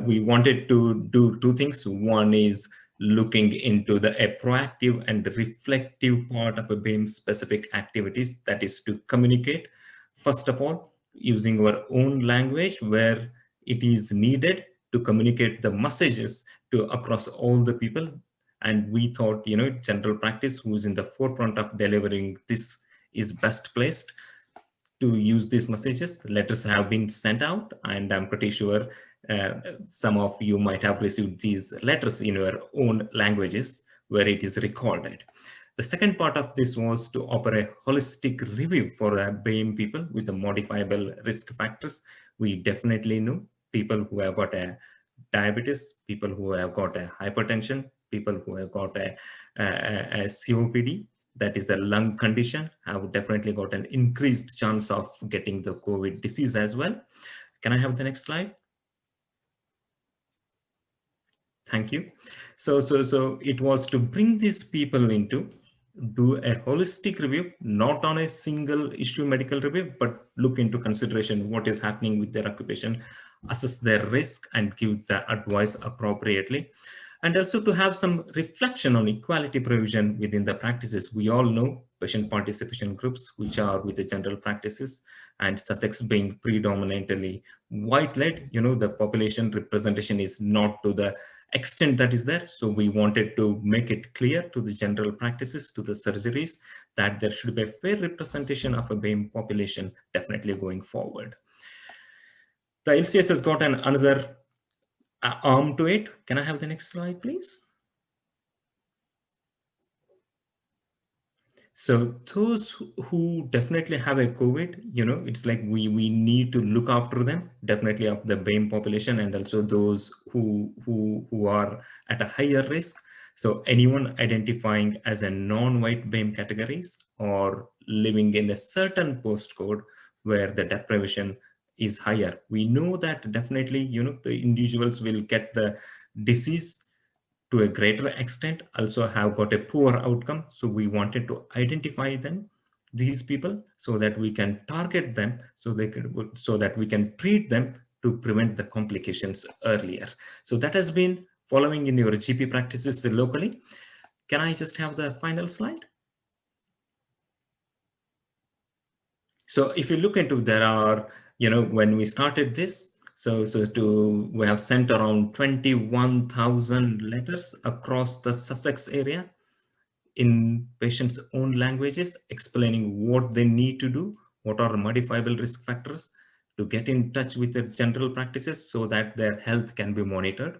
we wanted to do two things. One is looking into a proactive and reflective part of a BAME specific activities, that is to communicate, first of all, using our own language where it is needed to communicate the messages across all the people. And we thought, general practice, who's in the forefront of delivering this, is best placed to use these messages. Letters have been sent out, and I'm pretty sure some of you might have received these letters in your own languages where it is recorded. The second part of this was to offer a holistic review for BAME people with the modifiable risk factors. We definitely know people who have got a diabetes, people who have got a hypertension, people who have got a COPD, that is the lung condition, have definitely got an increased chance of getting the COVID disease as well. Can I have the next slide? Thank you. So it was to bring these people into do a holistic review, not on a single issue medical review, but look into consideration what is happening with their occupation, assess their risk and give the advice appropriately. And also to have some reflection on equality provision within the practices. We all know patient participation groups, which are with the general practices, and Sussex being predominantly white-led, the population representation is not to the extent that is there. So we wanted to make it clear to the general practices, to the surgeries, that there should be a fair representation of a BAME population definitely going forward. The LCS has got another arm to it. Can I have the next slide, please? So those who definitely have a COVID, it's like we need to look after them, definitely of the BAME population, and also those who are at a higher risk. So anyone identifying as a non-white BAME categories or living in a certain postcode where the deprivation is higher. We know that definitely, the individuals will get the disease to a greater extent, also have got a poor outcome. So we wanted to identify them, these people, so that we can target them, so that we can treat them to prevent the complications earlier. So that has been following in your GP practices locally. Can I just have the final slide? So if you look into, there are, when we started this, we have sent around 21,000 letters across the Sussex area in patients' own languages, explaining what they need to do, what are modifiable risk factors, to get in touch with their general practices so that their health can be monitored.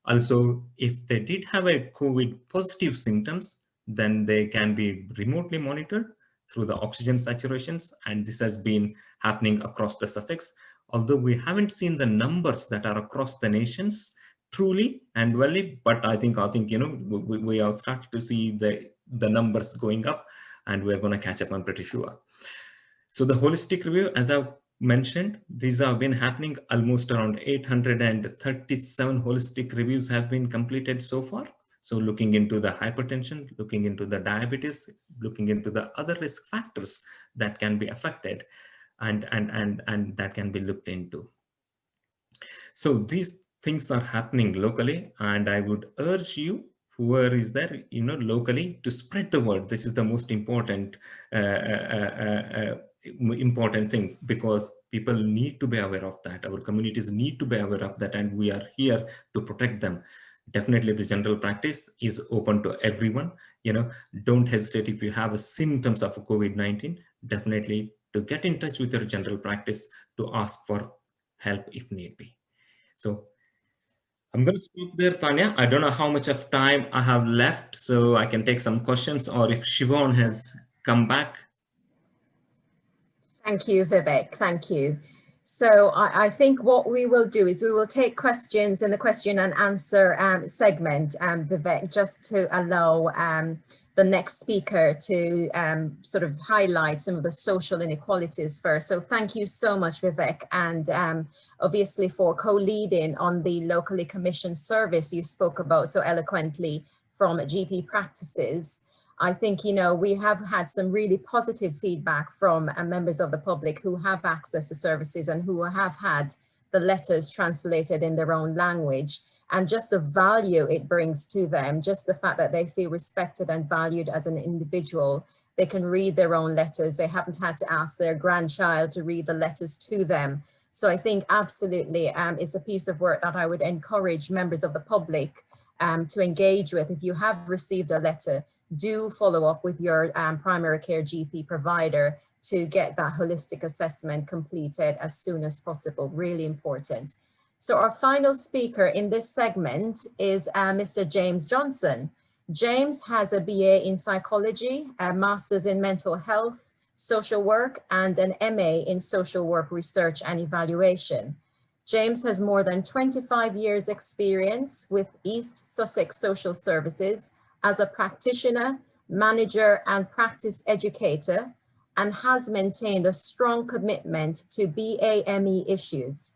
Also, if they did have a COVID positive symptoms, then they can be remotely monitored through the oxygen saturations, and this has been happening across the Sussex. Although we haven't seen the numbers that are across the nations truly and wellly, but I think we are starting to see the numbers going up, and we're going to catch up, I'm pretty sure. So the holistic review, as I've mentioned, these have been happening. Almost around 837 holistic reviews have been completed so far. So looking into the hypertension, looking into the diabetes, looking into the other risk factors that can be affected and that can be looked into. So these things are happening locally, and I would urge you, whoever is there, locally, to spread the word. This is the most important important thing, because people need to be aware of that. Our communities need to be aware of that, and we are here to protect them. Definitely the general practice is open to everyone. Don't hesitate if you have symptoms of COVID-19, definitely to get in touch with your general practice to ask for help if need be. So I'm going to stop there, Tanya. I don't know how much of time I have left, so I can take some questions, or if Siobhan has come back. Thank you, Vivek. Thank you. So I think what we will do is we will take questions in the question and answer segment, Vivek, just to allow the next speaker to sort of highlight some of the social inequalities first. So thank you so much, Vivek, and obviously for co-leading on the locally commissioned service you spoke about so eloquently from GP practices. I think, we have had some really positive feedback from members of the public who have access to services and who have had the letters translated in their own language, and just the value it brings to them, just the fact that they feel respected and valued as an individual. They can read their own letters. They haven't had to ask their grandchild to read the letters to them. So I think absolutely it's a piece of work that I would encourage members of the public to engage with. If you have received a letter, do follow up with your primary care GP provider to get that holistic assessment completed as soon as possible. Really important. So our final speaker in this segment is Mr. James Johnson. James has a BA in psychology, a master's in mental health, social work, and an MA in social work research and evaluation. James has more than 25 years experience with East Sussex Social Services as a practitioner, manager, and practice educator, and has maintained a strong commitment to BAME issues.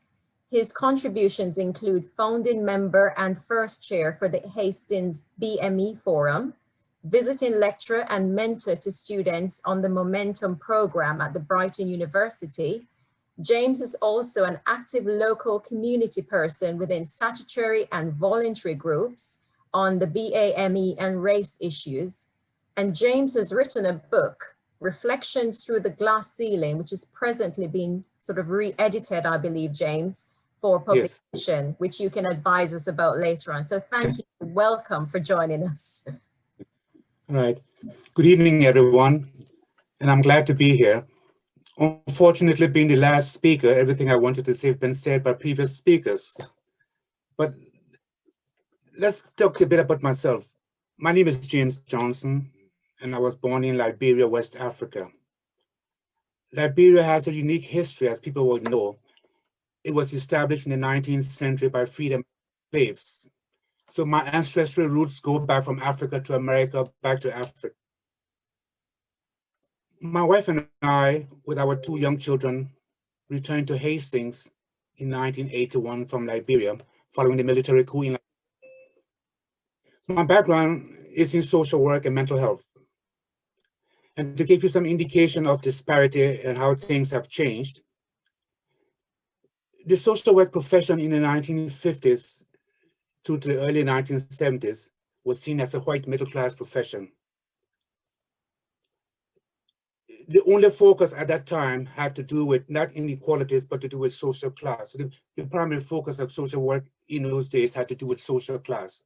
His contributions include founding member and first chair for the Hastings BME Forum, visiting lecturer and mentor to students on the Momentum program at the Brighton University. James is also an active local community person within statutory and voluntary groups on the BAME and race issues. And James has written a book, Reflections Through the Glass Ceiling, which is presently being sort of re-edited, I believe, James, for publication, yes, which you can advise us about later on. So thank you, welcome for joining us. All right, good evening, everyone, and I'm glad to be here. Unfortunately, being the last speaker, everything I wanted to say has been said by previous speakers. But let's talk a bit about myself. My name is James Johnson, and I was born in Liberia, West Africa. Liberia has a unique history, as people will know. It was established in the 19th century by freedom slaves. So my ancestral roots go back from Africa to America, back to Africa. My wife and I, with our 2 young children, returned to Hastings in 1981 from Liberia, following the military coup in Liberia. My background is in social work and mental health. And to give you some indication of disparity and how things have changed, the social work profession in the 1950s to the early 1970s was seen as a white middle-class profession. The only focus at that time had to do with not inequalities, but to do with social class. So the primary focus of social work in those days had to do with social class.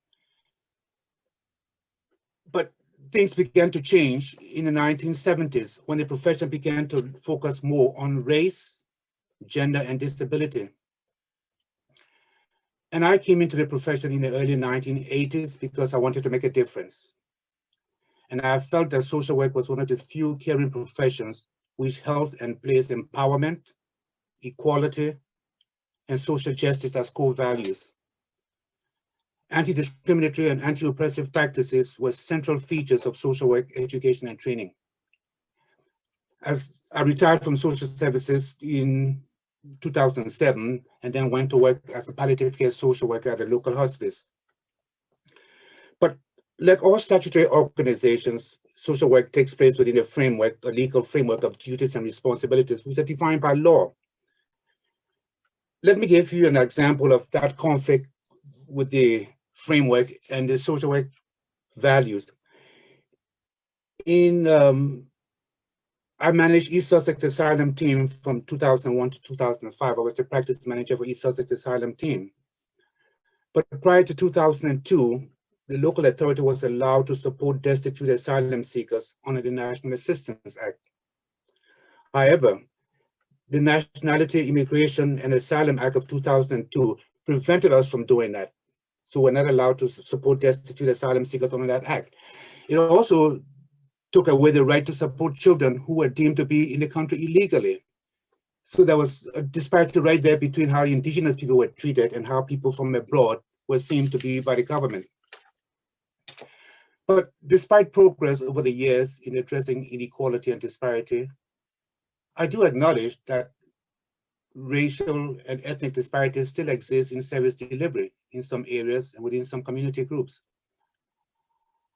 But things began to change in the 1970s when the profession began to focus more on race, gender, and disability. And I came into the profession in the early 1980s because I wanted to make a difference. And I felt that social work was one of the few caring professions which held and placed empowerment, equality, and social justice as core values. Anti-discriminatory and anti-oppressive practices were central features of social work education and training. As I retired from social services in 2007 and then went to work as a palliative care social worker at a local hospice. But like all statutory organizations, social work takes place within a framework, a legal framework of duties and responsibilities, which are defined by law. Let me give you an example of that conflict with the framework and the social work values. I managed East Sussex Asylum team from 2001 to 2005. I was the practice manager for East Sussex Asylum team. But prior to 2002, the local authority was allowed to support destitute asylum seekers under the National Assistance Act. However, the Nationality, Immigration and Asylum Act of 2002 prevented us from doing that. So we're not allowed to support destitute asylum seekers under that act. It also took away the right to support children who were deemed to be in the country illegally. So there was a disparity right there between how indigenous people were treated and how people from abroad were seen to be by the government. But despite progress over the years in addressing inequality and disparity, I do acknowledge that racial and ethnic disparities still exist in service delivery in some areas and within some community groups.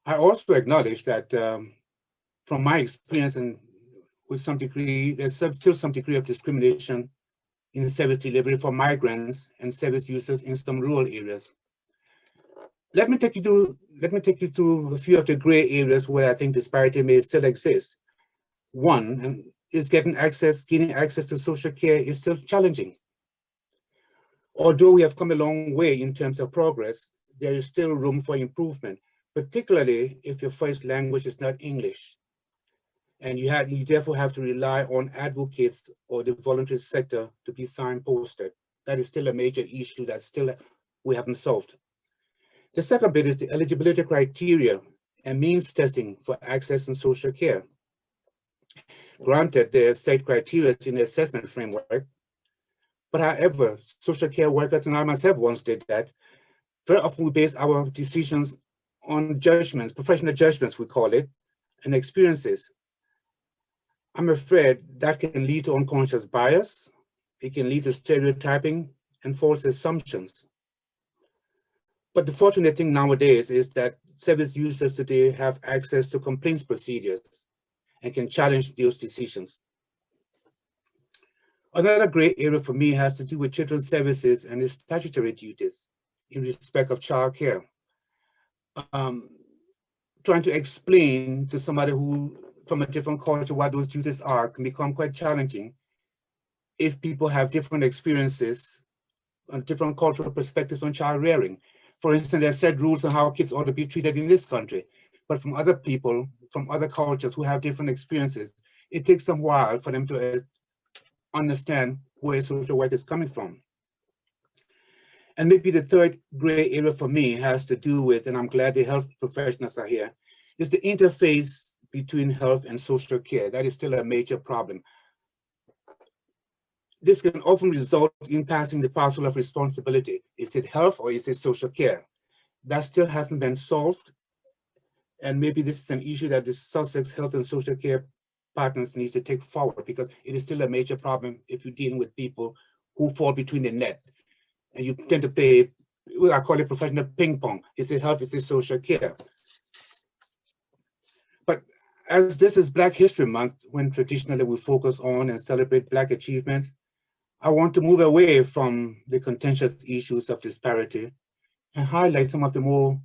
I also acknowledge that from my experience and with some degree, there's still some degree of discrimination in service delivery for migrants and service users in some rural areas. Let me take you through a few of the gray areas where I think disparity may still exist. One is gaining access to social care is still challenging. Although we have come a long way in terms of progress, there is still room for improvement, particularly if your first language is not English. And you therefore have to rely on advocates or the voluntary sector to be signposted. That is still a major issue that still we haven't solved. The second bit is the eligibility criteria and means testing for access and social care. Granted, there are set criteria in the assessment framework, but however, social care workers and I myself once did that. Very often we base our decisions on judgments, professional judgments we call it, and experiences. I'm afraid that can lead to unconscious bias. It can lead to stereotyping and false assumptions. But the fortunate thing nowadays is that service users today have access to complaints procedures and can challenge those decisions. Another gray area for me has to do with children's services and its statutory duties in respect of childcare. Trying to explain to somebody who from a different culture what those duties are can become quite challenging if people have different experiences and different cultural perspectives on child rearing. For instance, there are set rules on how kids ought to be treated in this country, but from other people, from other cultures who have different experiences, it takes some while for them to understand where social work is coming from. And maybe the third gray area for me has to do with, and I'm glad the health professionals are here, is the interface between health and social care. That is still a major problem. This can often result in passing the parcel of responsibility. Is it health or is it social care? That still hasn't been solved. And maybe this is an issue that the Sussex Health and Social Care partners need to take forward, because it is still a major problem if you're dealing with people who fall between the net. And you tend to play, I call it professional ping pong. Is it health, is it social care? But as this is Black History Month, when traditionally we focus on and celebrate Black achievements, I want to move away from the contentious issues of disparity and highlight some of the more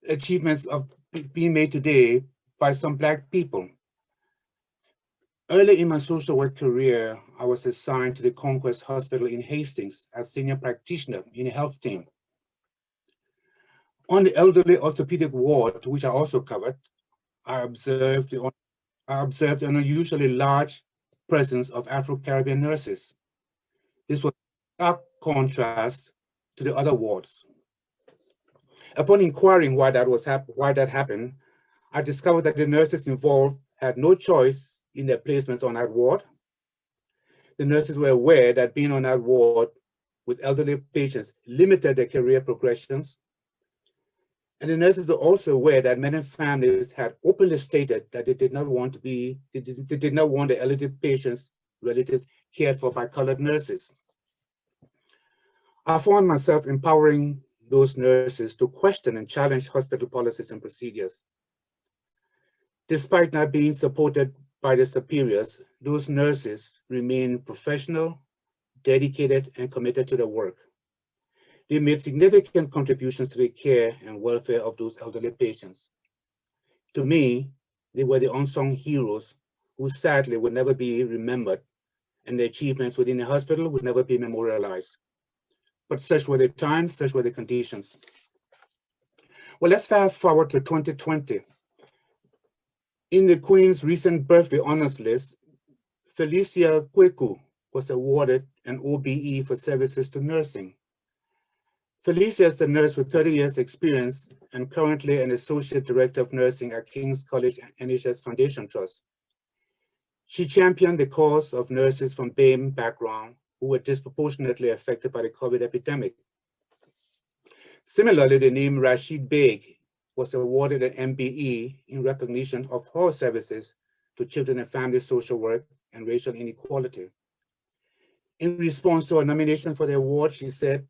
achievements of being made today by some Black people. Early in my social work career, I was assigned to the Conquest Hospital in Hastings as senior practitioner in a health team. On the elderly orthopedic ward, which I also covered, I observed an unusually large presence of Afro-Caribbean nurses. This was a stark contrast to the other wards. Upon inquiring why that happened, I discovered that the nurses involved had no choice in their placement on that ward. The nurses were aware that being on that ward with elderly patients limited their career progressions. And the nurses were also aware that many families had openly stated that they did not want the elderly patients' relatives cared for by colored nurses. I found myself empowering those nurses to question and challenge hospital policies and procedures. Despite not being supported by their superiors, those nurses remained professional, dedicated, and committed to their work. They made significant contributions to the care and welfare of those elderly patients. To me, they were the unsung heroes who sadly would never be remembered, and their achievements within the hospital would never be memorialized. But such were the times, such were the conditions. Well, let's fast forward to 2020. In the Queen's recent birthday honors list, Felicia Kweku was awarded an OBE for services to nursing. Felicia is a nurse with 30 years experience and currently an Associate Director of Nursing at King's College NHS Foundation Trust. She championed the cause of nurses from BAME background who were disproportionately affected by the COVID epidemic. Similarly, the name Rashid Beg was awarded an MBE in recognition of her services to children and family social work and racial inequality. In response to her nomination for the award, she said,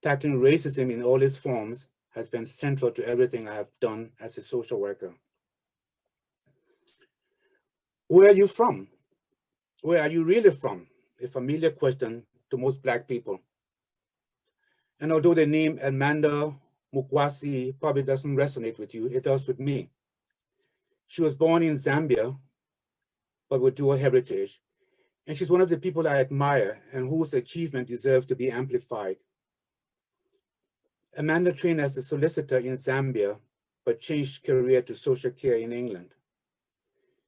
"Tackling racism in all its forms has been central to everything I have done as a social worker." Where are you from? Where are you really from? A familiar question to most Black people. And although the name Amanda Mukwasi probably doesn't resonate with you, it does with me. She was born in Zambia, but with dual heritage. And she's one of the people I admire and whose achievement deserves to be amplified. Amanda trained as a solicitor in Zambia, but changed career to social care in England.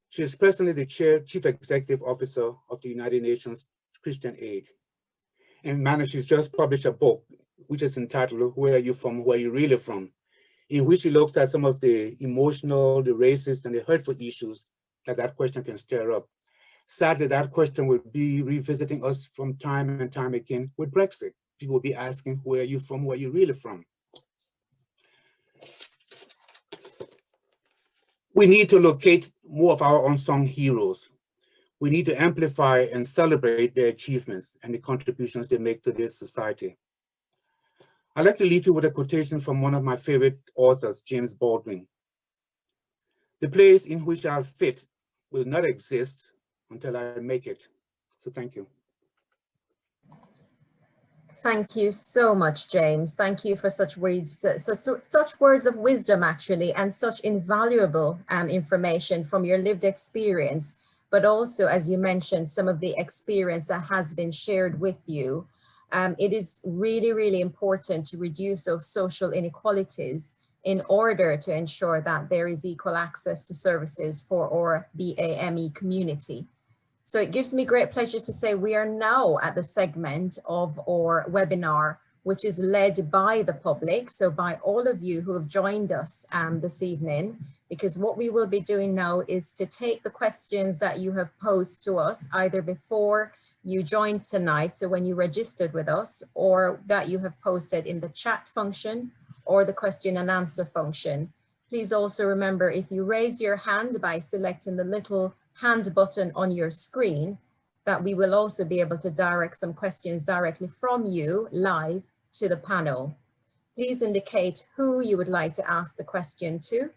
She is presently the Chief Executive Officer of the United Nations Christian Aid. And she's just published a book, which is entitled, "Where Are You From? Where Are You Really From?" in which she looks at some of the emotional, the racist, and the hurtful issues that question can stir up. Sadly, that question will be revisiting us from time and time again with Brexit. People will be asking, where are you from? Where are you really from? We need to locate more of our unsung heroes. We need to amplify and celebrate their achievements and the contributions they make to this society. I'd like to leave you with a quotation from one of my favorite authors, James Baldwin. "The place in which I'll fit will not exist until I make it." So thank you. Thank you so much, James. Thank you for such words, such words of wisdom, actually, and such invaluable information from your lived experience, but also, as you mentioned, some of the experience that has been shared with you. It is really, really important to reduce those social inequalities in order to ensure that there is equal access to services for our BAME community. So it gives me great pleasure to say we are now at the segment of our webinar, which is led by the public. So by all of you who have joined us this evening, because what we will be doing now is to take the questions that you have posed to us either before you joined tonight, so when you registered with us, or that you have posted in the chat function or the question and answer function. Please also remember, if you raise your hand by selecting the little hand button on your screen, that we will also be able to direct some questions directly from you live to the panel. Please indicate who you would like to ask the question to.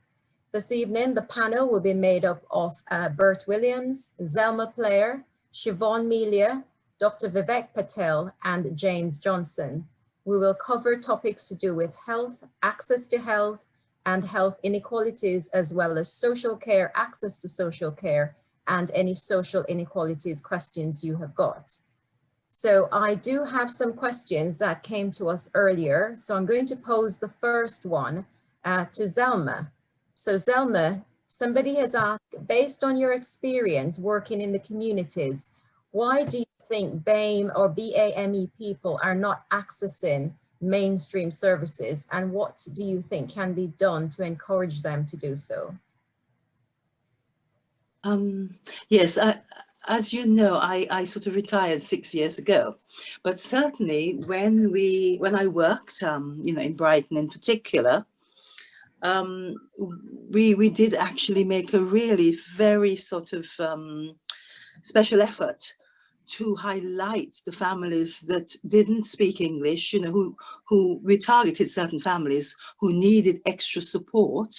This evening, the panel will be made up of Bert Williams, Zelma Player, Siobhan Melia, Dr. Vivek Patel, and James Johnson. We will cover topics to do with health, access to health, and health inequalities, as well as social care, access to social care, and any social inequalities questions you have got. So I do have some questions that came to us earlier. So I'm going to pose the first one to Zelma. So Zelma, somebody has asked, based on your experience working in the communities, why do you think BAME or BAME people are not accessing mainstream services, and what do you think can be done to encourage them to do so? Yes, as you know, I sort of retired 6 years ago, but certainly when I worked, in Brighton in particular, we did actually make a really very sort of special effort to highlight the families that didn't speak English, you know, who we targeted certain families who needed extra support.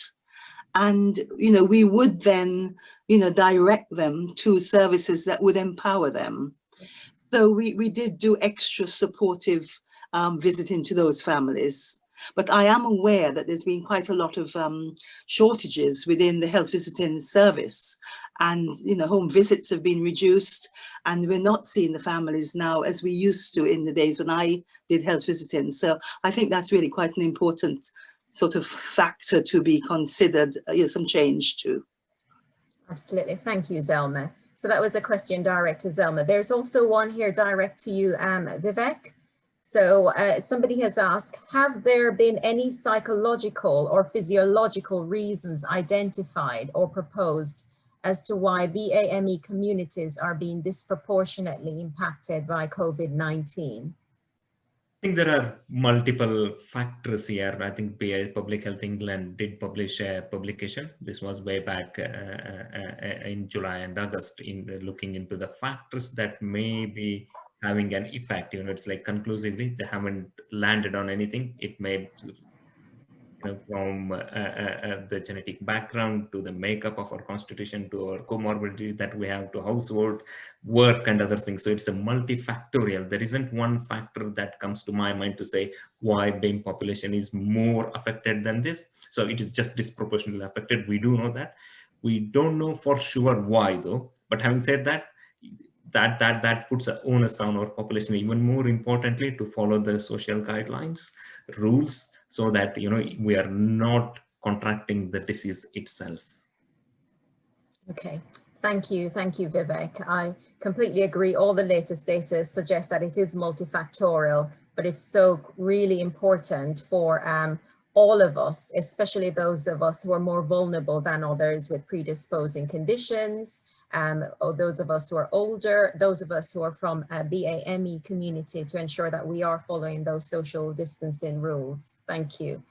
And, you know, we would then, you know, direct them to services that would empower them. So we did do extra supportive visiting to those families. But I am aware that there's been quite a lot of shortages within the health visiting service, and you know, home visits have been reduced, and we're not seeing the families now as we used to in the days when I did health visiting. So I think that's really quite an important sort of factor to be considered, you know, some change to. Absolutely, thank you, Zelma. So that was a question direct to Zelma. There's also one here direct to you, Vivek. So somebody has asked, have there been any psychological or physiological reasons identified or proposed as to why BAME communities are being disproportionately impacted by COVID-19? I think there are multiple factors here. I think Public Health England did publish a publication. This was way back in July and August, in looking into the factors that may be having an effect. You know, it's like conclusively they haven't landed on anything. It may, you know, from the genetic background to the makeup of our constitution to our comorbidities that we have to household, work and other things. So it's a multifactorial. There isn't one factor that comes to my mind to say why BAME population is more affected than this. So it is just disproportionately affected. We do know that. We don't know for sure why though. But having said that, that puts an onus on our population, even more importantly, to follow the social guidelines, rules, so that, you know, we are not contracting the disease itself. Okay, thank you, Vivek. I completely agree. All the latest data suggests that it is multifactorial, but it's so really important for all of us, especially those of us who are more vulnerable than others with predisposing conditions, or those of us who are older, those of us who are from a BAME community, to ensure that we are following those social distancing rules. Thank you.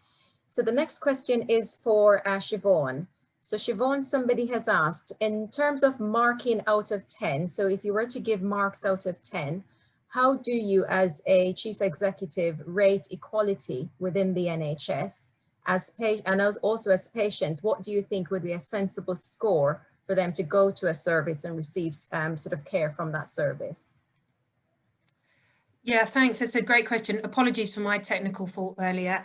So the next question is for Siobhan. So Siobhan, somebody has asked, in terms of marking out of 10, so if you were to give marks out of 10, how do you as a chief executive rate equality within the NHS? And also as patients, what do you think would be a sensible score for them to go to a service and receive sort of care from that service? Yeah, thanks. That's a great question. Apologies for my technical fault earlier.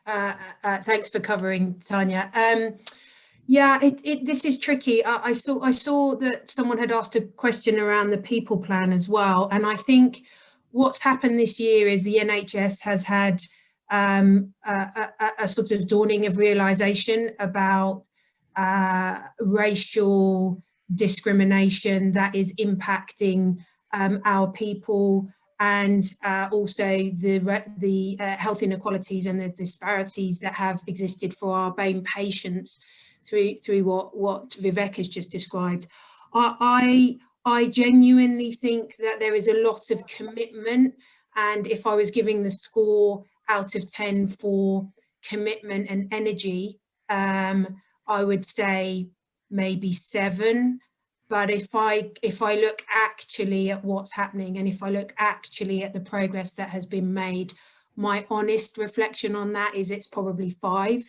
Thanks for covering, Tanya. Yeah, this is tricky. I saw that someone had asked a question around the people plan as well. And I think what's happened this year is the NHS has had a sort of dawning of realization about racial discrimination that is impacting our people, and also the health inequalities and the disparities that have existed for our BAME patients through what Vivek has just described. I genuinely think that there is a lot of commitment, and if I was giving the score out of 10 for commitment and energy, I would say maybe 7. But if I look actually at what's happening, and if I look actually at the progress that has been made, my honest reflection on that is it's probably 5.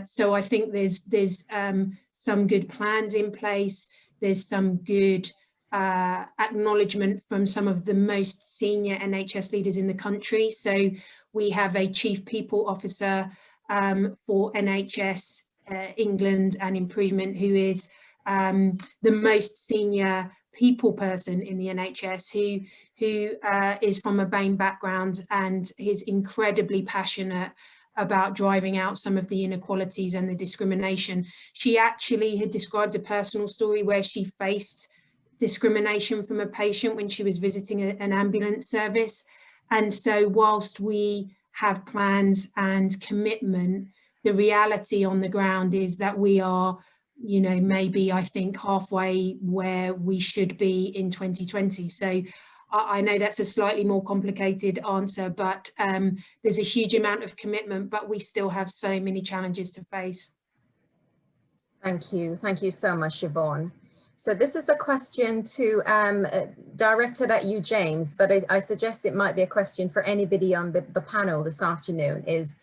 So I think there's some good plans in place. There's some good acknowledgement from some of the most senior NHS leaders in the country. So we have a Chief People Officer for NHS England and Improvement, who is the most senior people person in the NHS, who is from a BAME background and is incredibly passionate about driving out some of the inequalities and the discrimination. She actually had described a personal story where she faced discrimination from a patient when she was visiting an ambulance service. And so whilst we have plans and commitment, the reality on the ground is that we are, you know, maybe I think halfway where we should be in 2020. So I know that's a slightly more complicated answer, but there's a huge amount of commitment, but we still have so many challenges to face. Thank you so much, Siobhan. So this is a question to directed at you, James, but I suggest it might be a question for anybody on the panel this afternoon. Is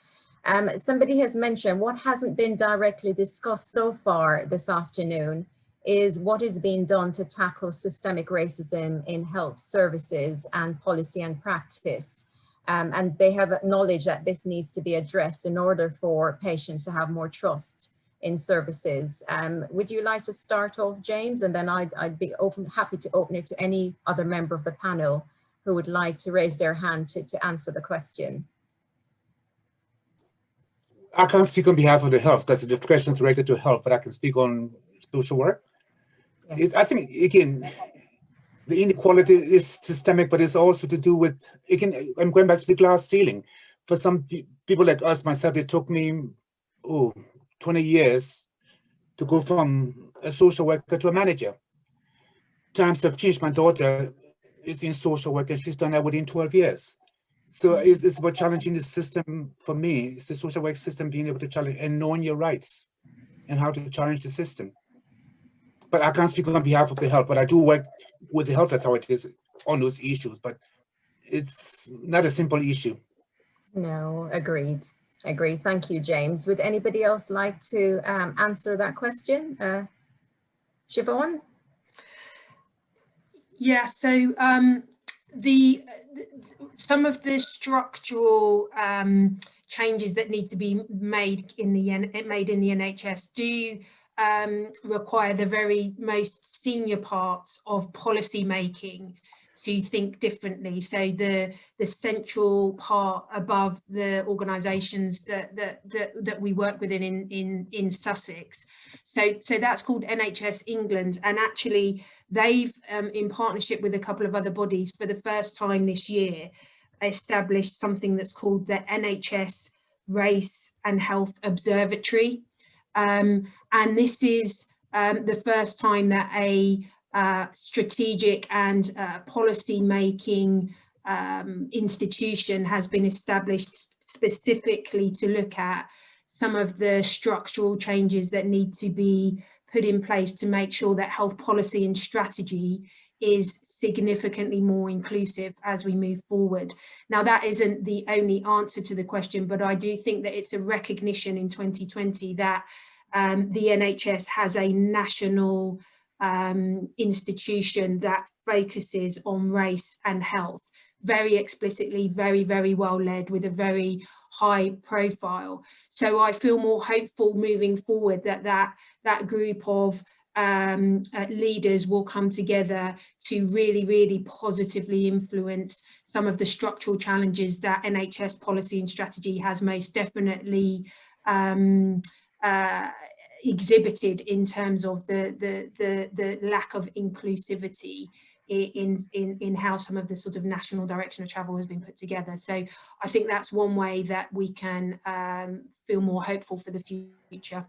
somebody has mentioned what hasn't been directly discussed so far this afternoon is what is being done to tackle systemic racism in health services and policy and practice. And they have acknowledged that this needs to be addressed in order for patients to have more trust in services. Would you like to start off, James? And then I'd be happy to open it to any other member of the panel who would like to raise their hand to answer the question. I can't speak on behalf of the health, because the question is related to health, but I can speak on social work. Yes. I think, again, the inequality is systemic, but it's also to do with, again, I'm going back to the glass ceiling. For some people like us, myself, it took me, 20 years to go from a social worker to a manager. Times have changed. My daughter is in social work and she's done that within 12 years. So it's about challenging the system. For me, it's the social work system being able to challenge and knowing your rights and how to challenge the system. But I can't speak on behalf of the health, but I do work with the health authorities on those issues, but it's not a simple issue. No, agreed. Agreed. Thank you, James. Would anybody else like to answer that question? Siobhan? Yeah, so some of the structural changes that need to be made in the NHS do require the very most senior parts of policy making to think differently. So the central part above the organisations that we work within in Sussex. So that's called NHS England, and actually they've in partnership with a couple of other bodies for the first time this year established something that's called the NHS Race and Health Observatory, and this is the first time that a strategic and policy making institution has been established specifically to look at some of the structural changes that need to be put in place to make sure that health policy and strategy is significantly more inclusive as we move forward. Now, that isn't the only answer to the question, but I do think that it's a recognition in 2020 that the NHS has a national institution that focuses on race and health very explicitly, very, very well led, with a very high profile. So I feel more hopeful moving forward that group of leaders will come together to really, really positively influence some of the structural challenges that NHS policy and strategy has most definitely exhibited in terms of the lack of inclusivity in how some of the sort of national direction of travel has been put together. So I think that's one way that we can feel more hopeful for the future.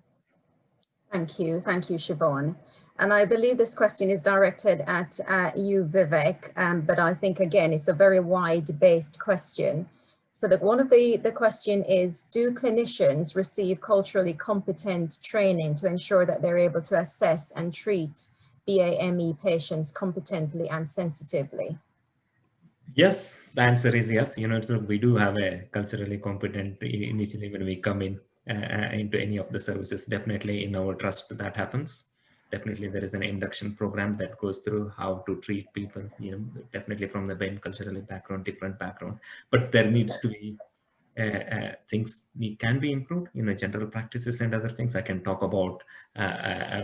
Thank you, Siobhan. And I believe this question is directed at you, Vivek, but I think again it's a very wide-based question. So that one of the question is, do clinicians receive culturally competent training to ensure that they're able to assess and treat BAME patients competently and sensitively? Yes, the answer is yes. You know, so we do have a culturally competent initially when we come in into any of the services. Definitely in our trust that happens. Definitely there is an induction program that goes through how to treat people, you know, definitely from the BAME culturally background, different background, but there needs to be things can be improved, you know, general practices and other things. I can talk about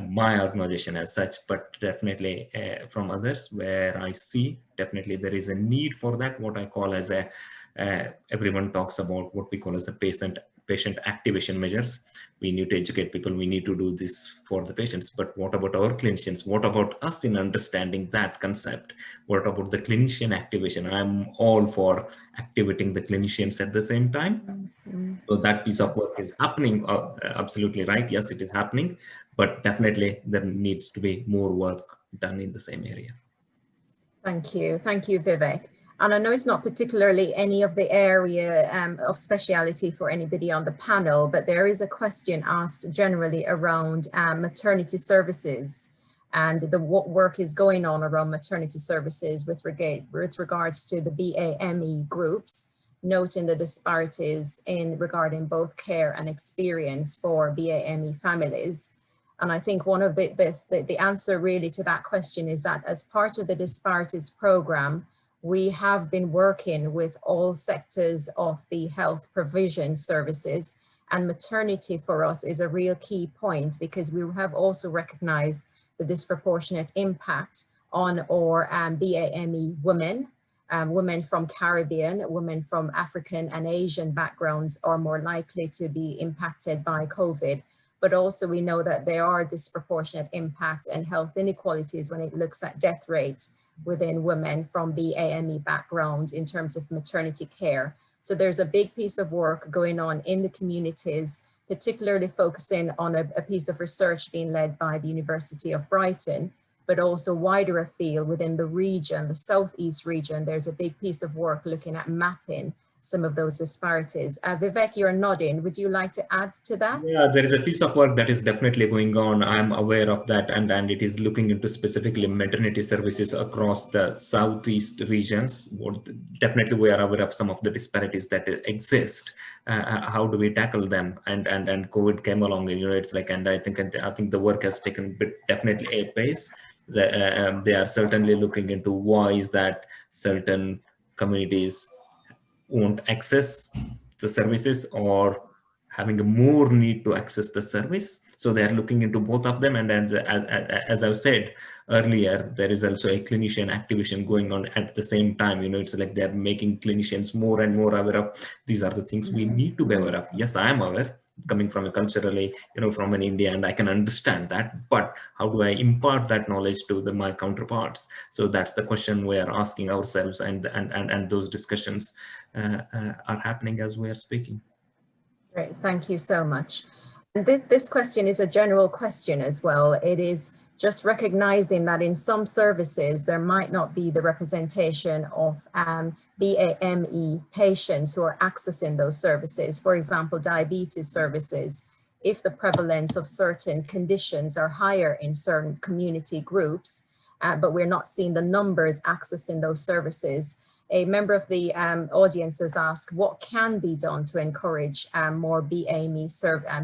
my organization as such, but definitely from others where I see definitely there is a need for that, what I call as a, everyone talks about what we call as the patient activation measures. We need to educate people, we need to do this for the patients, but what about our clinicians? What about us in understanding that concept? What about the clinician activation? I'm all for activating the clinicians at the same time. So that piece of work is happening, absolutely right, yes, it is happening, but definitely there needs to be more work done in the same area. Thank you, Vivek. And I know it's not particularly any of the area of speciality for anybody on the panel, but there is a question asked generally around maternity services and what work is going on around maternity services with regards to the BAME groups, noting the disparities regarding both care and experience for BAME families. And I think one of the answer really to that question is that as part of the Disparities program, we have been working with all sectors of the health provision services, and maternity for us is a real key point because we have also recognized the disproportionate impact on our BAME women. Women from Caribbean, women from African and Asian backgrounds are more likely to be impacted by COVID. But also we know that there are disproportionate impact and health inequalities when it looks at death rate within women from BAME background in terms of maternity care. So there's a big piece of work going on in the communities, particularly focusing on a piece of research being led by the University of Brighton, but also wider afield within the region, the Southeast region. There's a big piece of work looking at mapping some of those disparities. Vivek, you're nodding. Would you like to add to that? Yeah, there is a piece of work that is definitely going on. I'm aware of that, and it is looking into specifically maternity services across the Southeast regions. Definitely, we are aware of some of the disparities that exist. How do we tackle them? And COVID came along, and it's like, and I think the work has taken definitely a pace. They are certainly looking into why is that certain communities won't access the services or having a more need to access the service. So they are looking into both of them. And as I've said earlier, there is also a clinician activation going on at the same time. It's like they're making clinicians more and more aware of these are the things we need to be aware of. Yes, I am aware, coming from a culturally, from an India, and I can understand that, but how do I impart that knowledge to my counterparts? So that's the question we are asking ourselves, and those discussions are happening as we are speaking. Great, thank you so much. And this question is a general question as well. It is just recognizing that in some services, there might not be the representation of BAME patients who are accessing those services. For example, diabetes services, if the prevalence of certain conditions are higher in certain community groups, but we're not seeing the numbers accessing those services. A member of the audience has asked, what can be done to encourage more BAME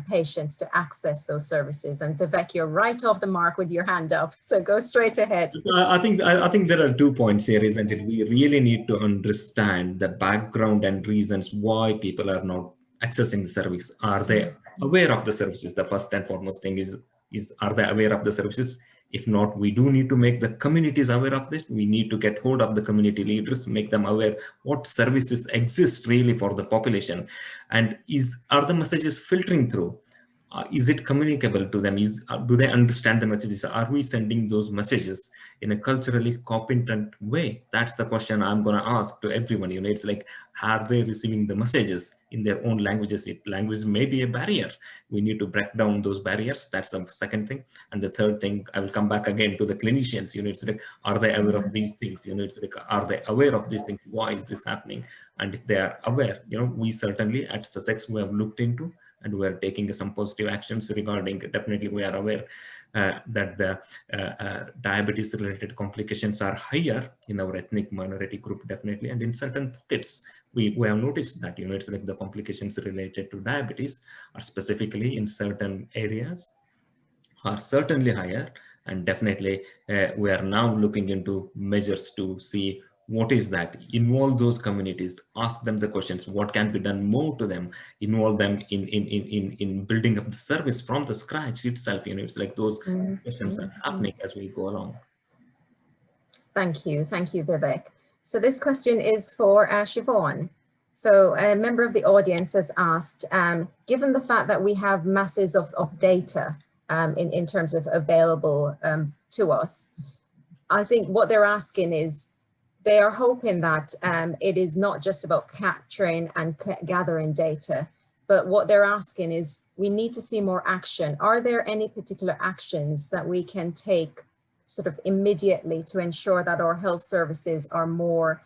patients to access those services? And Vivek, you're right off the mark with your hand up, so go straight ahead. I think there are 2 points here, isn't it? We really need to understand the background and reasons why people are not accessing the service. Are they aware of the services? The first and foremost thing is are they aware of the services? If not, we do need to make the communities aware of this. We need to get hold of the community leaders, make them aware what services exist really for the population. And are the messages filtering through? Is it communicable to them? Do they understand the messages? Are we sending those messages in a culturally competent way? That's the question I'm going to ask to everyone. It's like, are they receiving the messages in their own languages? Language may be a barrier. We need to break down those barriers. That's the second thing. And the third thing, I will come back again to the clinicians. It's like, are they aware of these things? It's like, are they aware of these things? Why is this happening? And if they are aware, we certainly at Sussex, we have looked into, and we are taking some positive actions regarding. Definitely, we are aware that the diabetes related complications are higher in our ethnic minority group, definitely. And in certain pockets, we have noticed that, it's like the complications related to diabetes are specifically in certain areas are certainly higher. And definitely, we are now looking into measures to see what is that, involve those communities, ask them the questions, what can be done more to them, involve them in building up the service from the scratch itself. It's like those questions are happening as we go along. Thank you, Vivek. So this question is for Siobhan. So a member of the audience has asked, given the fact that we have masses of data in terms of available to us, I think what they're asking is, they are hoping that it is not just about capturing and gathering data, but what they're asking is, we need to see more action. Are there any particular actions that we can take sort of immediately to ensure that our health services are more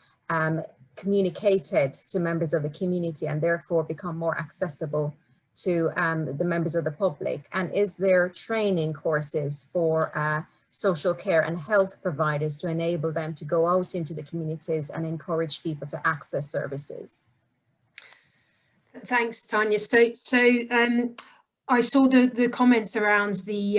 communicated to members of the community and therefore become more accessible to the members of the public? And is there training courses for social care and health providers to enable them to go out into the communities and encourage people to access services? Thanks, Tanya. I saw the comments around the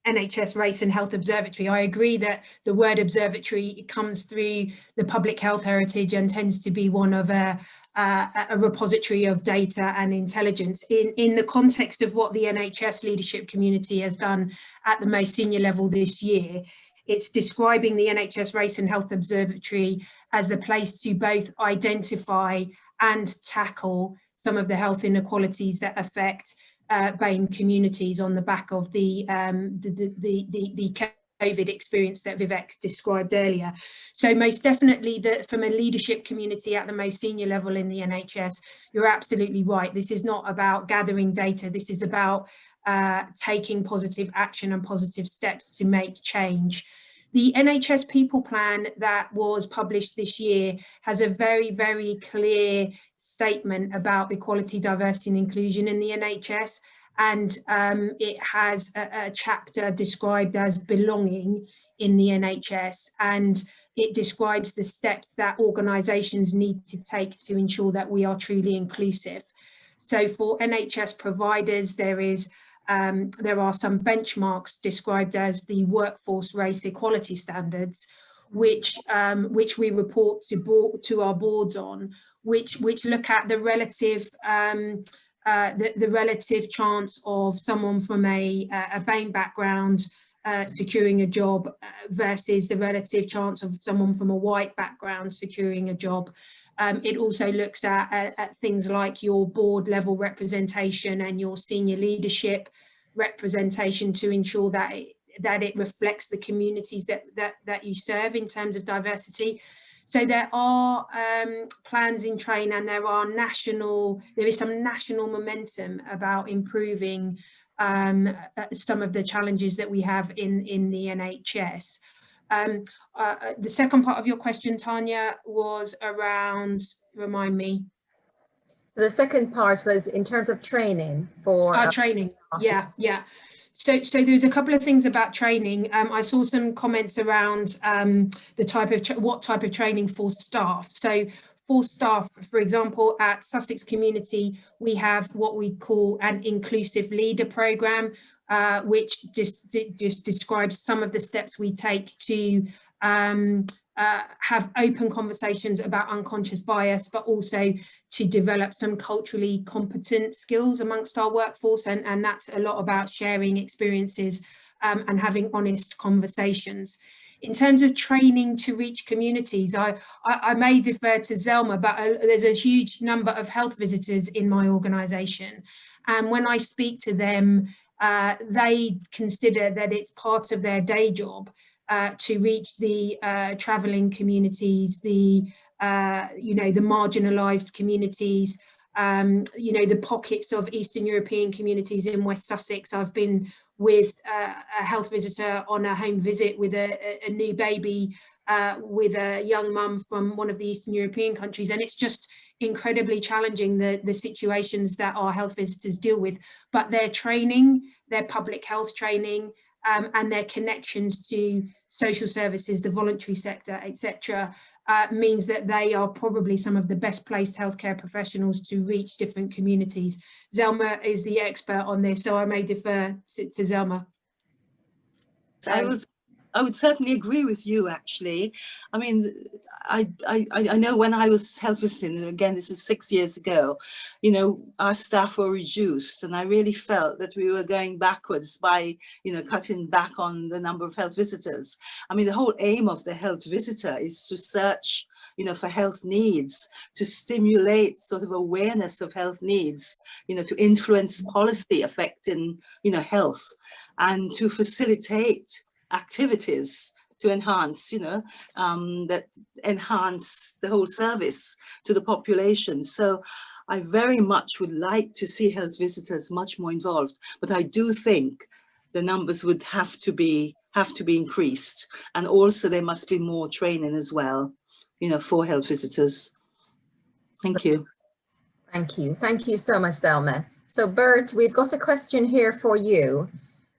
NHS Race and Health Observatory. I agree that the word observatory comes through the public health heritage and tends to be one of a repository of data and intelligence. In the context of what the NHS leadership community has done at the most senior level this year, it's describing the NHS Race and Health Observatory as the place to both identify and tackle some of the health inequalities that affect BAME communities on the back of the COVID experience that Vivek described earlier. So most definitely from a leadership community at the most senior level in the NHS, you're absolutely right. This is not about gathering data. This is about taking positive action and positive steps to make change. The NHS People Plan that was published this year has a very, very clear statement about equality, diversity and inclusion in the NHS. And it has a chapter described as belonging in the NHS. And it describes the steps that organisations need to take to ensure that we are truly inclusive. So for NHS providers, there are some benchmarks described as the workforce race equality standards, which we report to our boards on, which look at the relative the relative chance of someone from a BAME background securing a job versus the relative chance of someone from a white background securing a job. It also looks at things like your board level representation and your senior leadership representation to ensure that it reflects the communities that you serve in terms of diversity. So there are plans in train, and there is some national momentum about improving some of the challenges that we have in the NHS. The second part of your question, Tanya, was around, remind me. So the second part was in terms of training for training. Yeah. So there's a couple of things about training. I saw some comments around what type of training for staff. So for staff, for example, at Sussex Community, we have what we call an inclusive leader programme, which just describes some of the steps we take to have open conversations about unconscious bias, but also to develop some culturally competent skills amongst our workforce. And that's a lot about sharing experiences and having honest conversations. In terms of training to reach communities, I may defer to Zelma, but there's a huge number of health visitors in my organisation. And when I speak to them, they consider that it's part of their day job to reach the travelling communities, the marginalised communities, the pockets of Eastern European communities in West Sussex. I've been with a health visitor on a home visit with a new baby with a young mum from one of the Eastern European countries, and it's just incredibly challenging, the situations that our health visitors deal with. But their training, their public health training, and their connections to social services, the voluntary sector, etc., means that they are probably some of the best placed healthcare professionals to reach different communities. Zelma is the expert on this, so I may defer to Zelma. I would certainly agree with you, actually. I mean, I know when I was health visiting, and again, this is 6 years ago, our staff were reduced, and I really felt that we were going backwards by, cutting back on the number of health visitors. I mean, the whole aim of the health visitor is to search, for health needs, to stimulate sort of awareness of health needs, to influence policy affecting, health, and to facilitate activities to enhance, that enhance the whole service to the population. So I very much would like to see health visitors much more involved, but I do think the numbers would have to be increased. And also there must be more training as well, you know, for health visitors. Thank you. Thank you. Thank you so much, Zelma. So Bert, we've got a question here for you.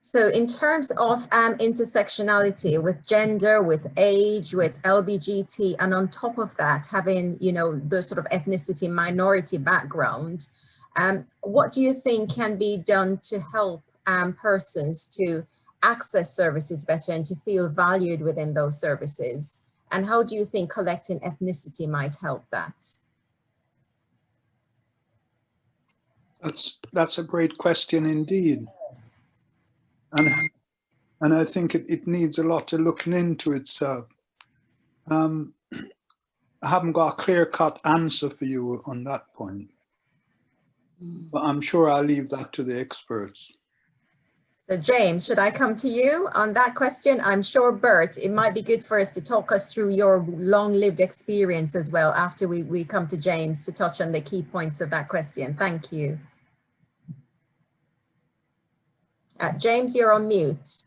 So in terms of intersectionality with gender, with age, with LBGT, and on top of that, having, you know, the sort of ethnicity minority background, what do you think can be done to help persons to access services better and to feel valued within those services? And how do you think collecting ethnicity might help that? That's a great question indeed. And I think it needs a lot of looking into itself. I haven't got a clear-cut answer for you on that point, but I'm sure I'll leave that to the experts. So James, should I come to you on that question? I'm sure, Bert, it might be good for us to talk us through your long-lived experience as well after we come to James to touch on the key points of that question. Thank you. James, you're on mute.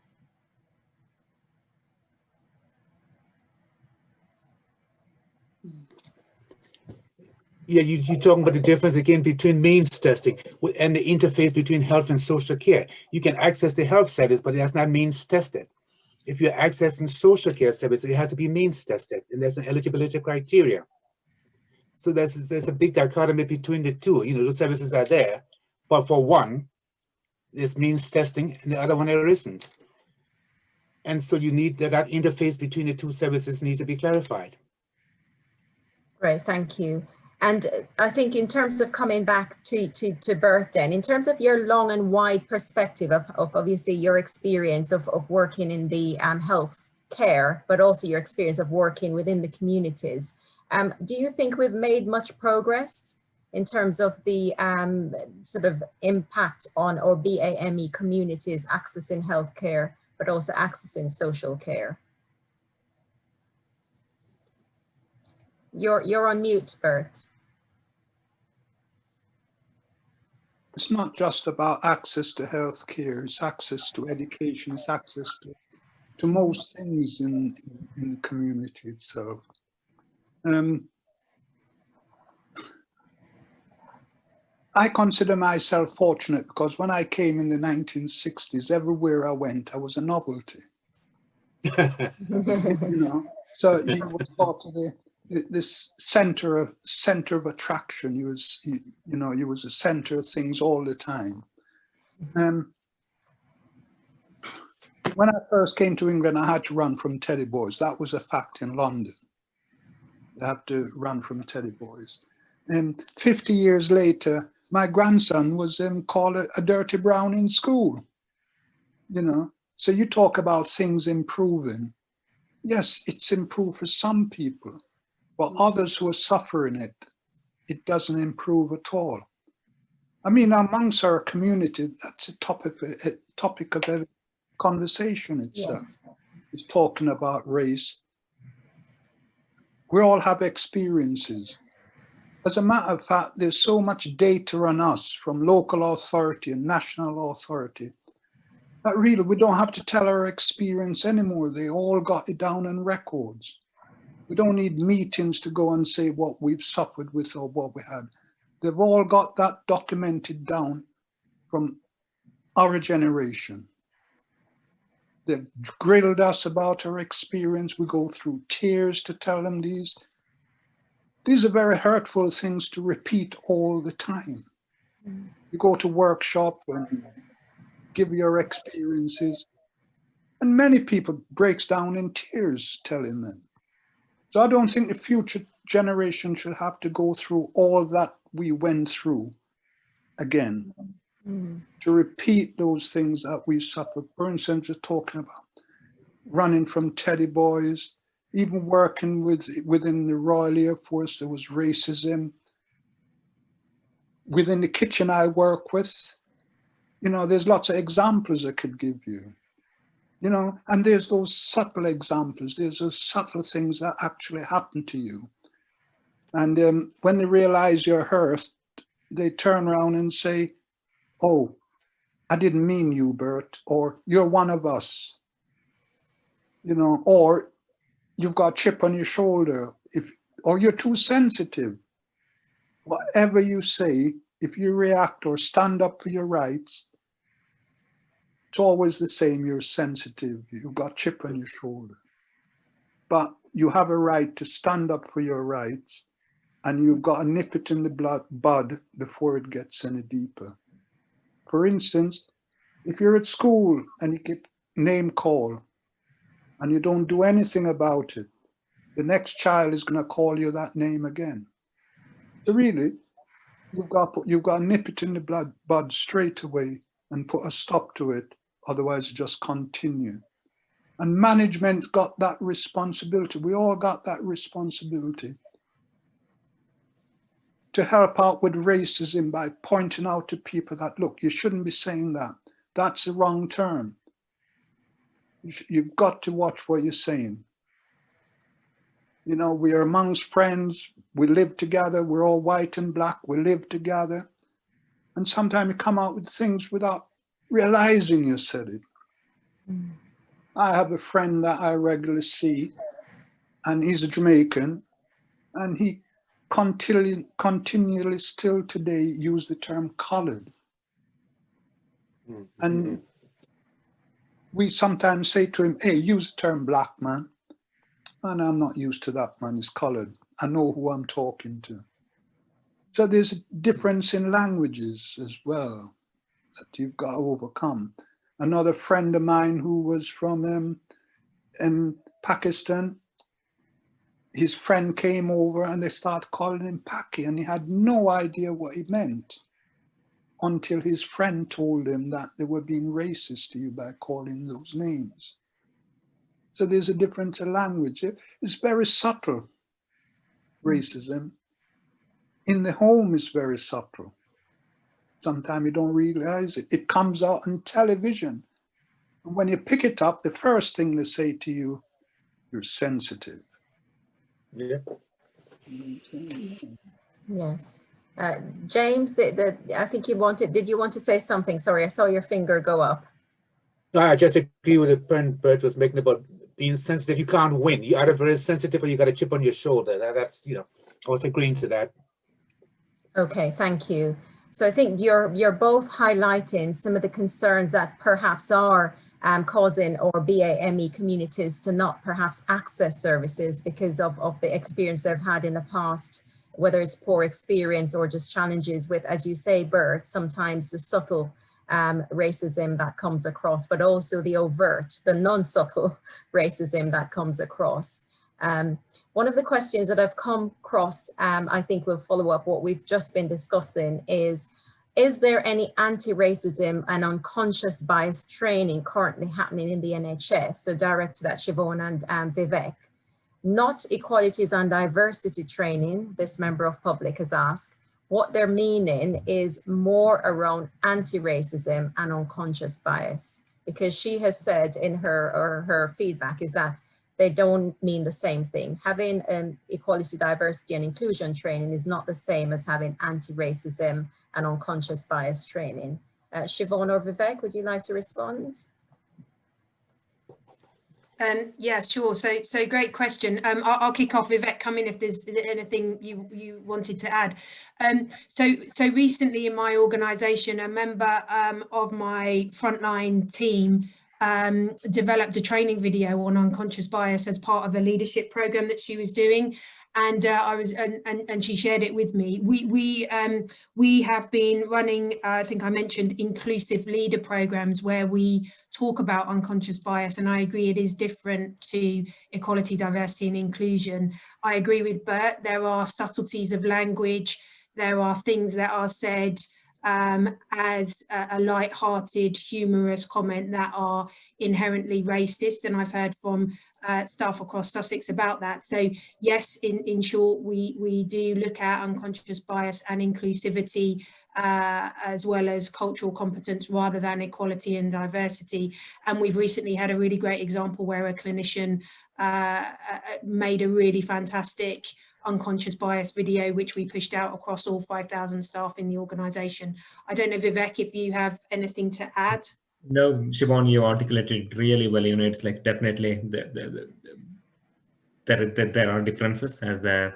Yeah, you're talking about the difference again between means testing and the interface between health and social care. You can access the health service, but that's not means tested. If you're accessing social care service, it has to be means tested, and there's an eligibility criteria. So there's a big dichotomy between the two. You know, the services are there, but for one, there's means testing, and the other one there isn't. And so you need that interface between the two services needs to be clarified. Great, thank you. And I think in terms of coming back to Bert then, in terms of your long and wide perspective of obviously your experience of working in the health care, but also your experience of working within the communities, do you think we've made much progress in terms of the sort of impact on our BAME communities accessing healthcare, but also accessing social care? You're on mute, Bert. It's not just about access to healthcare, it's access to education, it's access to most things in the community itself. I consider myself fortunate because when I came in the 1960s, everywhere I went, I was a novelty. You know, so he was part of this center of attraction. He was, you know, he was a center of things all the time. When I first came to England, I had to run from teddy boys. That was a fact in London. You have to run from teddy boys. And 50 years later, my grandson was called a dirty brown in school. You know, so you talk about things improving. Yes, it's improved for some people, but others who are suffering it doesn't improve at all. I mean, amongst our community, that's a topic of every conversation itself. Yes. Is talking about race. We all have experiences. As a matter of fact, there's so much data on us from local authority and national authority that really we don't have to tell our experience anymore. They all got it down on records. We don't need meetings to go and say what we've suffered with or what we had. They've all got that documented down from our generation. They've grilled us about our experience. We go through tears to tell them these. These are very hurtful things to repeat all the time. You go to workshop and give your experiences, and many people breaks down in tears telling them. So I don't think the future generation should have to go through all that we went through again. To repeat those things that we suffered. For instance, just talking about running from teddy boys, even working within the Royal Air Force, there was racism. Within the kitchen I work with, you know, there's lots of examples I could give you. You know, and there's those subtle examples, there's those subtle things that actually happen to you. And when they realize you're hurt, they turn around and say, oh, I didn't mean you, Bert, or you're one of us, you know, or you've got a chip on your shoulder, or you're too sensitive. Whatever you say, if you react or stand up for your rights, it's always the same. You're sensitive. You've got a chip on your shoulder. But you have a right to stand up for your rights, and you've got to nip it in the bud before it gets any deeper. For instance, if you're at school and you get name call and you don't do anything about it, the next child is going to call you that name again. So really, you've got to nip it in the bud straight away and put a stop to it. Otherwise, just continue. And management's got that responsibility. We all got that responsibility to help out with racism by pointing out to people that, look, you shouldn't be saying that. That's the wrong term. You've got to watch what you're saying. You know, we are amongst friends. We live together. We're all white and black. We live together. And sometimes you come out with things without realizing you said it. Mm. I have a friend that I regularly see, and he's a Jamaican, and he continually still today use the term colored. Mm-hmm. And we sometimes say to him, hey, use the term black, man. And I'm not used to that, man. It's colored. I know who I'm talking to. So there's a difference in languages as well that you've got to overcome. Another friend of mine who was from Pakistan, his friend came over and they started calling him Paki, and he had no idea what he meant until his friend told him that they were being racist to you by calling those names. So there's a difference in language. It's very subtle, racism. In the home, it's very subtle. Sometimes you don't realize it. It comes out on television. And when you pick it up, the first thing they say to you, you're sensitive. Yeah. Yes. James, I think did you want to say something? Sorry, I saw your finger go up. No, I just agree with the point Bert was making about being sensitive. You can't win. You're either very sensitive or you got a chip on your shoulder. That's, you know, I was agreeing to that. Okay, thank you. So I think you're both highlighting some of the concerns that perhaps are causing our BAME communities to not perhaps access services because of the experience they've had in the past, whether it's poor experience or just challenges with, as you say, Bert, sometimes the subtle racism that comes across, but also the overt, the non-subtle racism that comes across. One of the questions that I've come across, I think will follow up what we've just been discussing is there any anti-racism and unconscious bias training currently happening in the NHS? So directed at Siobhan and Vivek. Not equalities and diversity training, this member of public has asked. What they're meaning is more around anti-racism and unconscious bias, because she has said in her feedback is that they don't mean the same thing. Having equality, diversity and inclusion training is not the same as having anti-racism and unconscious bias training. Siobhan or Vivek, would you like to respond? Yeah, sure. So great question. I'll kick off. Vivek, come in if there's anything you wanted to add. So recently in my organisation, a member of my frontline team developed a training video on unconscious bias as part of a leadership program that she was doing, and and she shared it with me. We have been running, I think I mentioned, inclusive leader programs where we talk about unconscious bias, and I agree it is different to equality, diversity and inclusion. I agree with Bert, there are subtleties of language, there are things that are said as a light-hearted, humorous comment that are inherently racist, and I've heard from staff across Sussex about that. So yes, in short, we do look at unconscious bias and inclusivity as well as cultural competence rather than equality and diversity. And we've recently had a really great example where a clinician made a really fantastic unconscious bias video, which we pushed out across all 5,000 staff in the organisation. I don't know, Vivek, if you have anything to add. No, Siobhan, you articulated it really well. You know, it's like definitely there are differences, as the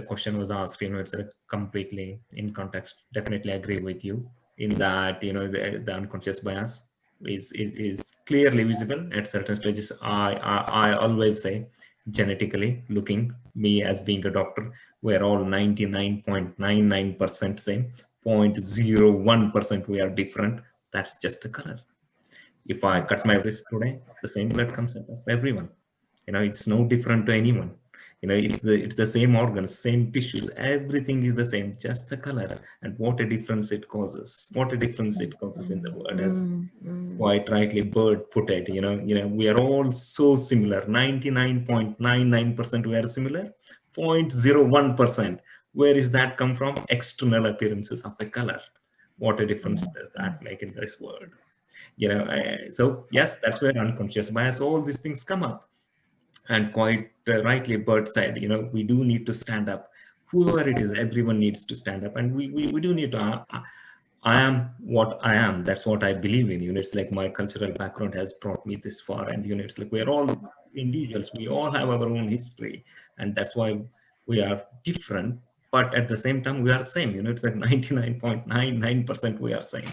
question was asked. You know, it's completely in context. Definitely agree with you in that. You know, the unconscious bias is clearly visible at certain stages. I always say, genetically looking, me as being a doctor, we're all 99.99% same. 0.01% we are different. That's just the color. If I cut my wrist today, the same blood comes out as everyone. You know, it's no different to anyone. You know, it's the same organs, same tissues, everything is the same, just the color. And what a difference it causes. What a difference it causes in the world, as quite rightly Bert put it. You know, we are all so similar. 99.99% we are similar. 0.01%. Where is that come from? External appearances of the color. What a difference does that make in this world? You know, so yes, that's where unconscious bias, all these things come up. And quite rightly, Bert said, you know, we do need to stand up. Whoever it is, everyone needs to stand up. And we do need to, I am what I am. That's what I believe in. You know, it's like my cultural background has brought me this far. And, you know, it's like we're all individuals. We all have our own history. And that's why we are different. But at the same time, we are the same. You know, it's like 99.99% we are same.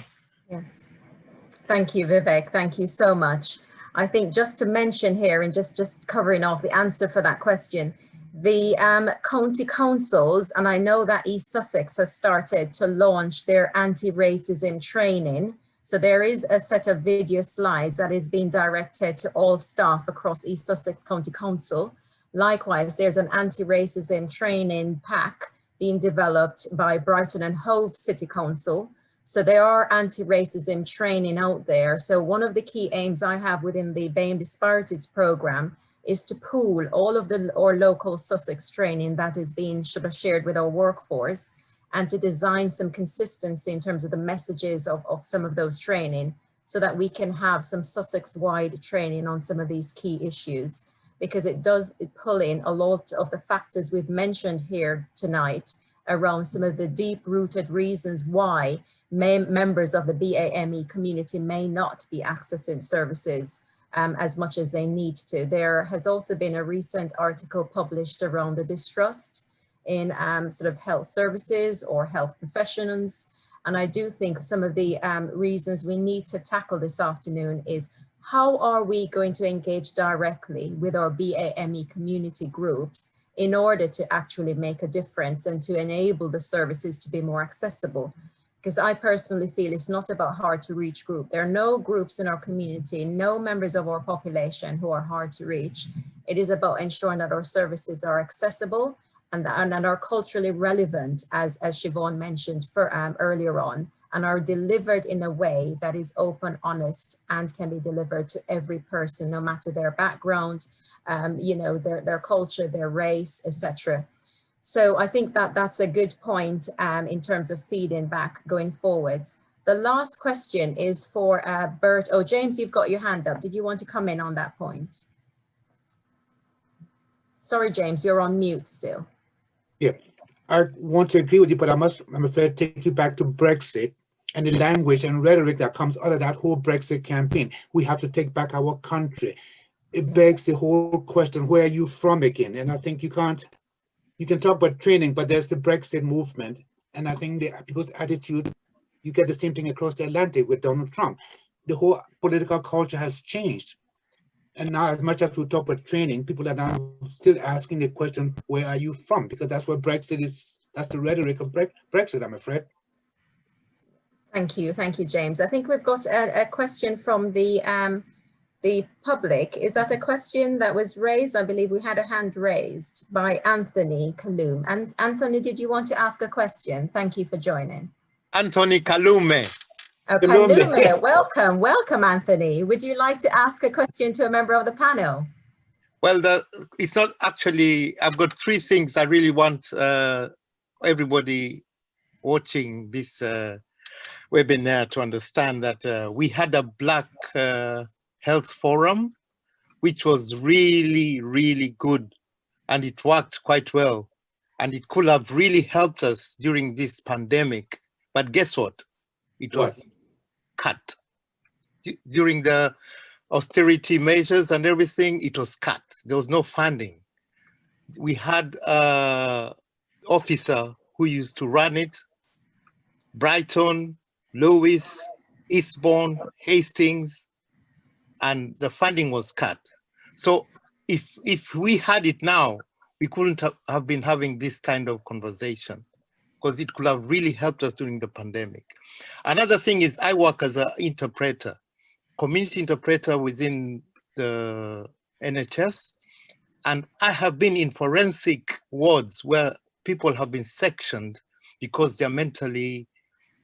Yes. Thank you, Vivek. Thank you so much. I think just to mention here, and just covering off the answer for that question, the county councils, and I know that East Sussex has started to launch their anti-racism training. So there is a set of video slides that is being directed to all staff across East Sussex County Council. Likewise, there's an anti-racism training pack being developed by Brighton and Hove City Council. So there are anti-racism training out there. So one of the key aims I have within the BAME Disparities program is to pool all of our local Sussex training that is being sort of shared with our workforce, and to design some consistency in terms of the messages of some of those training, so that we can have some Sussex-wide training on some of these key issues, because it pull in a lot of the factors we've mentioned here tonight around some of the deep-rooted reasons why members of the BAME community may not be accessing services as much as they need to. There has also been a recent article published around the distrust in sort of health services or health professionals. And I do think some of the reasons we need to tackle this afternoon is, how are we going to engage directly with our BAME community groups in order to actually make a difference and to enable the services to be more accessible? Because I personally feel it's not about hard to reach group. There are no groups in our community, no members of our population who are hard to reach. It is about ensuring that our services are accessible and are culturally relevant, as Siobhan mentioned earlier on, and are delivered in a way that is open, honest, and can be delivered to every person, no matter their background, you know, their culture, their race, etc. So I think that that's a good point in terms of feeding back going forwards. The last question is for Bert. Oh, James, you've got your hand up. Did you want to come in on that point? Sorry, James, you're on mute still. Yeah, I want to agree with you, but I'm afraid, take you back to Brexit and the language and rhetoric that comes out of that whole Brexit campaign. We have to take back our country. It begs the whole question, where are you from again? And I think you can talk about training, but there's the Brexit movement. And I think the people's attitude, you get the same thing across the Atlantic with Donald Trump. The whole political culture has changed. And now, as much as we talk about training, people are now still asking the question, where are you from? Because that's what Brexit is, that's the rhetoric of Brexit, I'm afraid. Thank you, James. I think we've got a question from the public. Is that a question that was raised? I believe we had a hand raised by Anthony Kalume. And Anthony, did you want to ask a question? Thank you for joining. Anthony Kalume. Kalume, welcome, Anthony. Would you like to ask a question to a member of the panel? Well, it's not actually, I've got three things I really want everybody watching this webinar to understand that we had a Black Health Forum, which was really, really good. and it worked quite well. And it could have really helped us during this pandemic. But guess what? It was cut. During the austerity measures and everything, it was cut. There was no funding. We had an officer who used to run it, Brighton, Lewis, Eastbourne, Hastings, and the funding was cut. So if we had it now, we couldn't have been having this kind of conversation, because it could have really helped us during the pandemic. Another thing is I work as an interpreter, community interpreter within the NHS, and I have been in forensic wards where people have been sectioned because they're mentally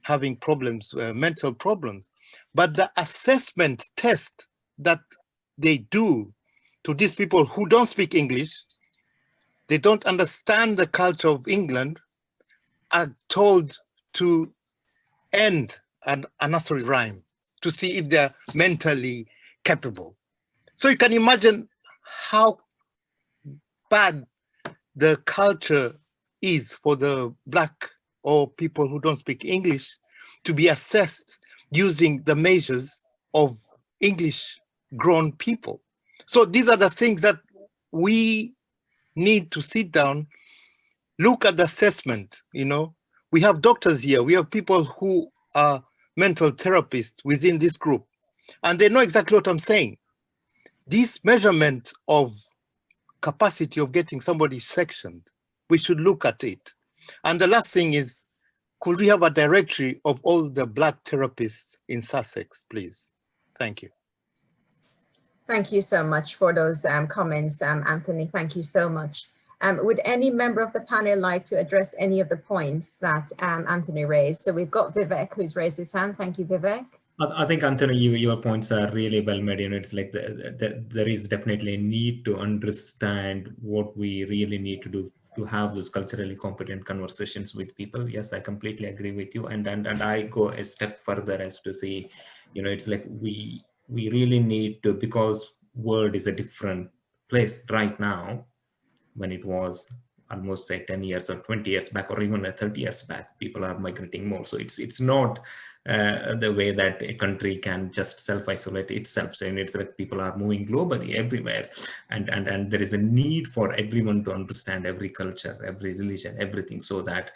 having problems, mental problems. But the assessment test that they do to these people who don't speak English, they don't understand the culture of England, are told to end a nursery rhyme to see if they're mentally capable. So you can imagine how bad the culture is for the Black or people who don't speak English to be assessed using the measures of English grown people. So these are the things that we need to sit down, look at the assessment. You know, we have doctors here, we have people who are mental therapists within this group, and they know exactly what I'm saying. This measurement of capacity of getting somebody sectioned, we should look at it. And the last thing is, could we have a directory of all the Black therapists in Sussex, please? Thank you. Thank you so much for those comments, Anthony. Thank you so much. Would any member of the panel like to address any of the points that Anthony raised? So we've got Vivek who's raised his hand. Thank you, Vivek. I think, Anthony, your points are really well made. You know, it's like there is definitely a need to understand what we really need to do to have those culturally competent conversations with people. Yes, I completely agree with you. And I go a step further as to say, you know, it's like we really need to, because world is a different place right now when it was almost say 10 years or 20 years back, or even 30 years back. People are migrating more. So it's not the way that a country can just self-isolate itself. So it's like people are moving globally everywhere. And there is a need for everyone to understand every culture, every religion, everything, so that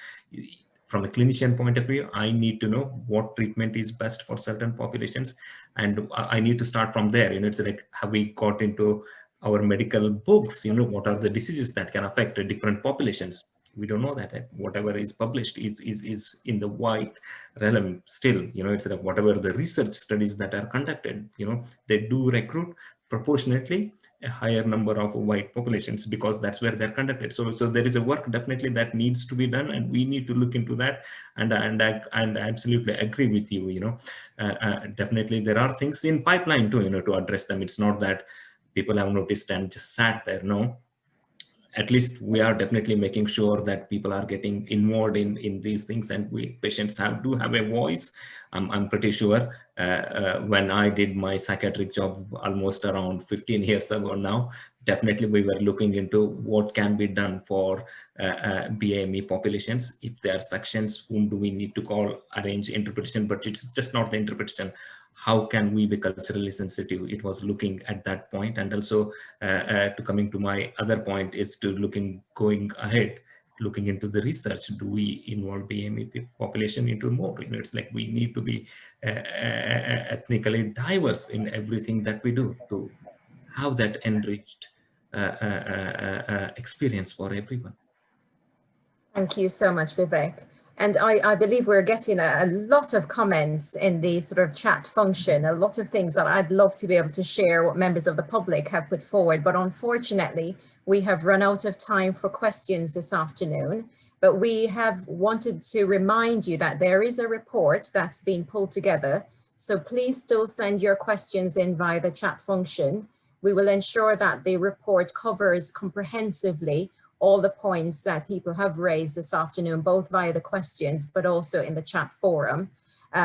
from a clinician point of view, I need to know what treatment is best for certain populations. And I need to start from there. You know, it's like, have we got into our medical books, you know, what are the diseases that can affect different populations? We don't know that. Whatever is published is in the white realm still. You know, it's like whatever the research studies that are conducted, you know, they do recruit proportionately a higher number of white populations because that's where they're conducted. So there is a work definitely that needs to be done, and we need to look into that. And I absolutely agree with you. You know, definitely there are things in pipeline too, you know, to address them. It's not that people have noticed and just sat there. No, at least we are definitely making sure that people are getting involved in these things, and patients do have a voice. I'm pretty sure when I did my psychiatric job almost around 15 years ago now, definitely we were looking into what can be done for BAME populations. If there are sections, whom do we need to call, arrange interpretation, but it's just not the interpretation. How can we be culturally sensitive? It was looking at that point. And also to coming to my other point is to going ahead, looking into the research. Do we involve BAME population into more? You know, it's like we need to be ethnically diverse in everything that we do to have that enriched experience for everyone. Thank you so much, Vivek. And I believe we're getting a lot of comments in the sort of chat function, a lot of things that I'd love to be able to share what members of the public have put forward. But unfortunately, we have run out of time for questions this afternoon. But we have wanted to remind you that there is a report that's been pulled together. So please still send your questions in via the chat function. We will ensure that the report covers comprehensively all the points that people have raised this afternoon, both via the questions, but also in the chat forum.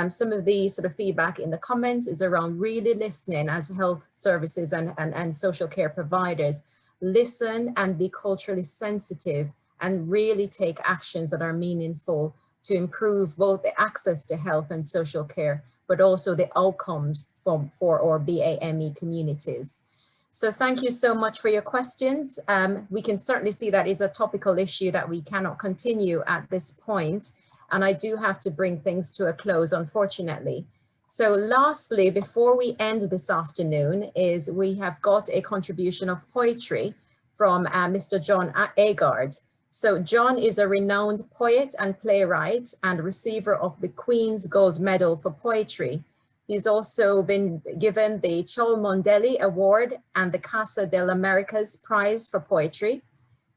Some of the sort of feedback in the comments is around really listening as health services and social care providers, listen and be culturally sensitive and really take actions that are meaningful to improve both the access to health and social care, but also the outcomes for our BAME communities. So thank you so much for your questions. We can certainly see that it's a topical issue that we cannot continue at this point, and I do have to bring things to a close, unfortunately. So lastly, before we end this afternoon, is we have got a contribution of poetry from Mr. John Agard. So John is a renowned poet and playwright and receiver of the Queen's Gold Medal for Poetry. He's also been given the Cholmondeley Award and the Casa de Américas Prize for Poetry.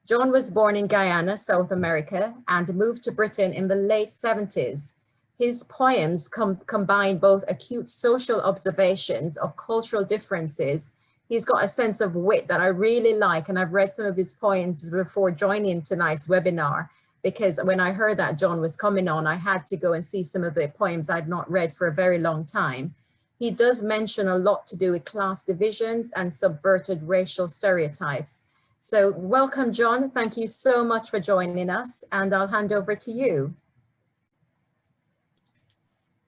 John was born in Guyana, South America, and moved to Britain in the late 70s. His poems combine both acute social observations of cultural differences. He's got a sense of wit that I really like, and I've read some of his poems before joining tonight's webinar, because when I heard that John was coming on, I had to go and see some of the poems I'd not read for a very long time. He does mention a lot to do with class divisions and subverted racial stereotypes. So welcome, John. Thank you so much for joining us, and I'll hand over to you.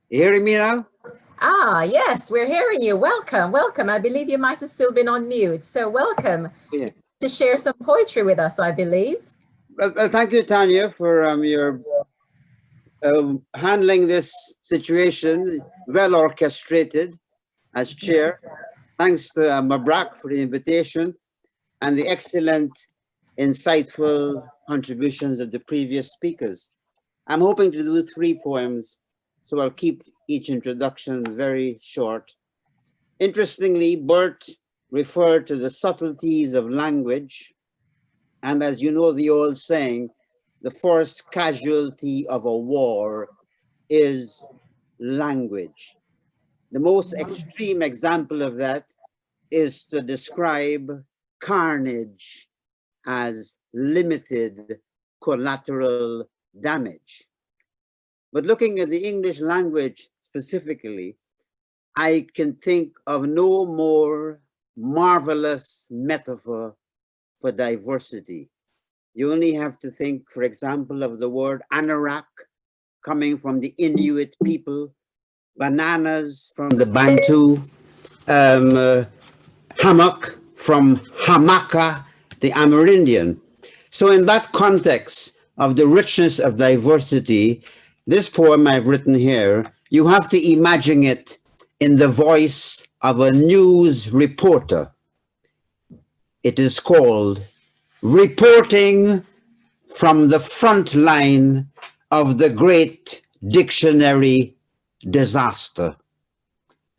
You hearing me now? Ah, yes, we're hearing you. Welcome, welcome. I believe you might have still been on mute. So welcome to share some poetry with us, I believe. Well, thank you, Tanya, for your handling this situation, well orchestrated as chair. Thanks to Mabrak for the invitation and the excellent, insightful contributions of the previous speakers. I'm hoping to do 3 poems, so I'll keep each introduction very short. Interestingly, Bert referred to the subtleties of language. And as you know, the old saying, the first casualty of a war is language. The most extreme example of that is to describe carnage as limited collateral damage. But looking at the English language specifically, I can think of no more marvelous metaphor for diversity. You only have to think, for example, of the word anorak coming from the Inuit people, bananas from the Bantu, hammock from hamaka, the Amerindian. So in that context of the richness of diversity, this poem I've written here, you have to imagine it in the voice of a news reporter. It is called Reporting from the Front Line of the Great Dictionary Disaster.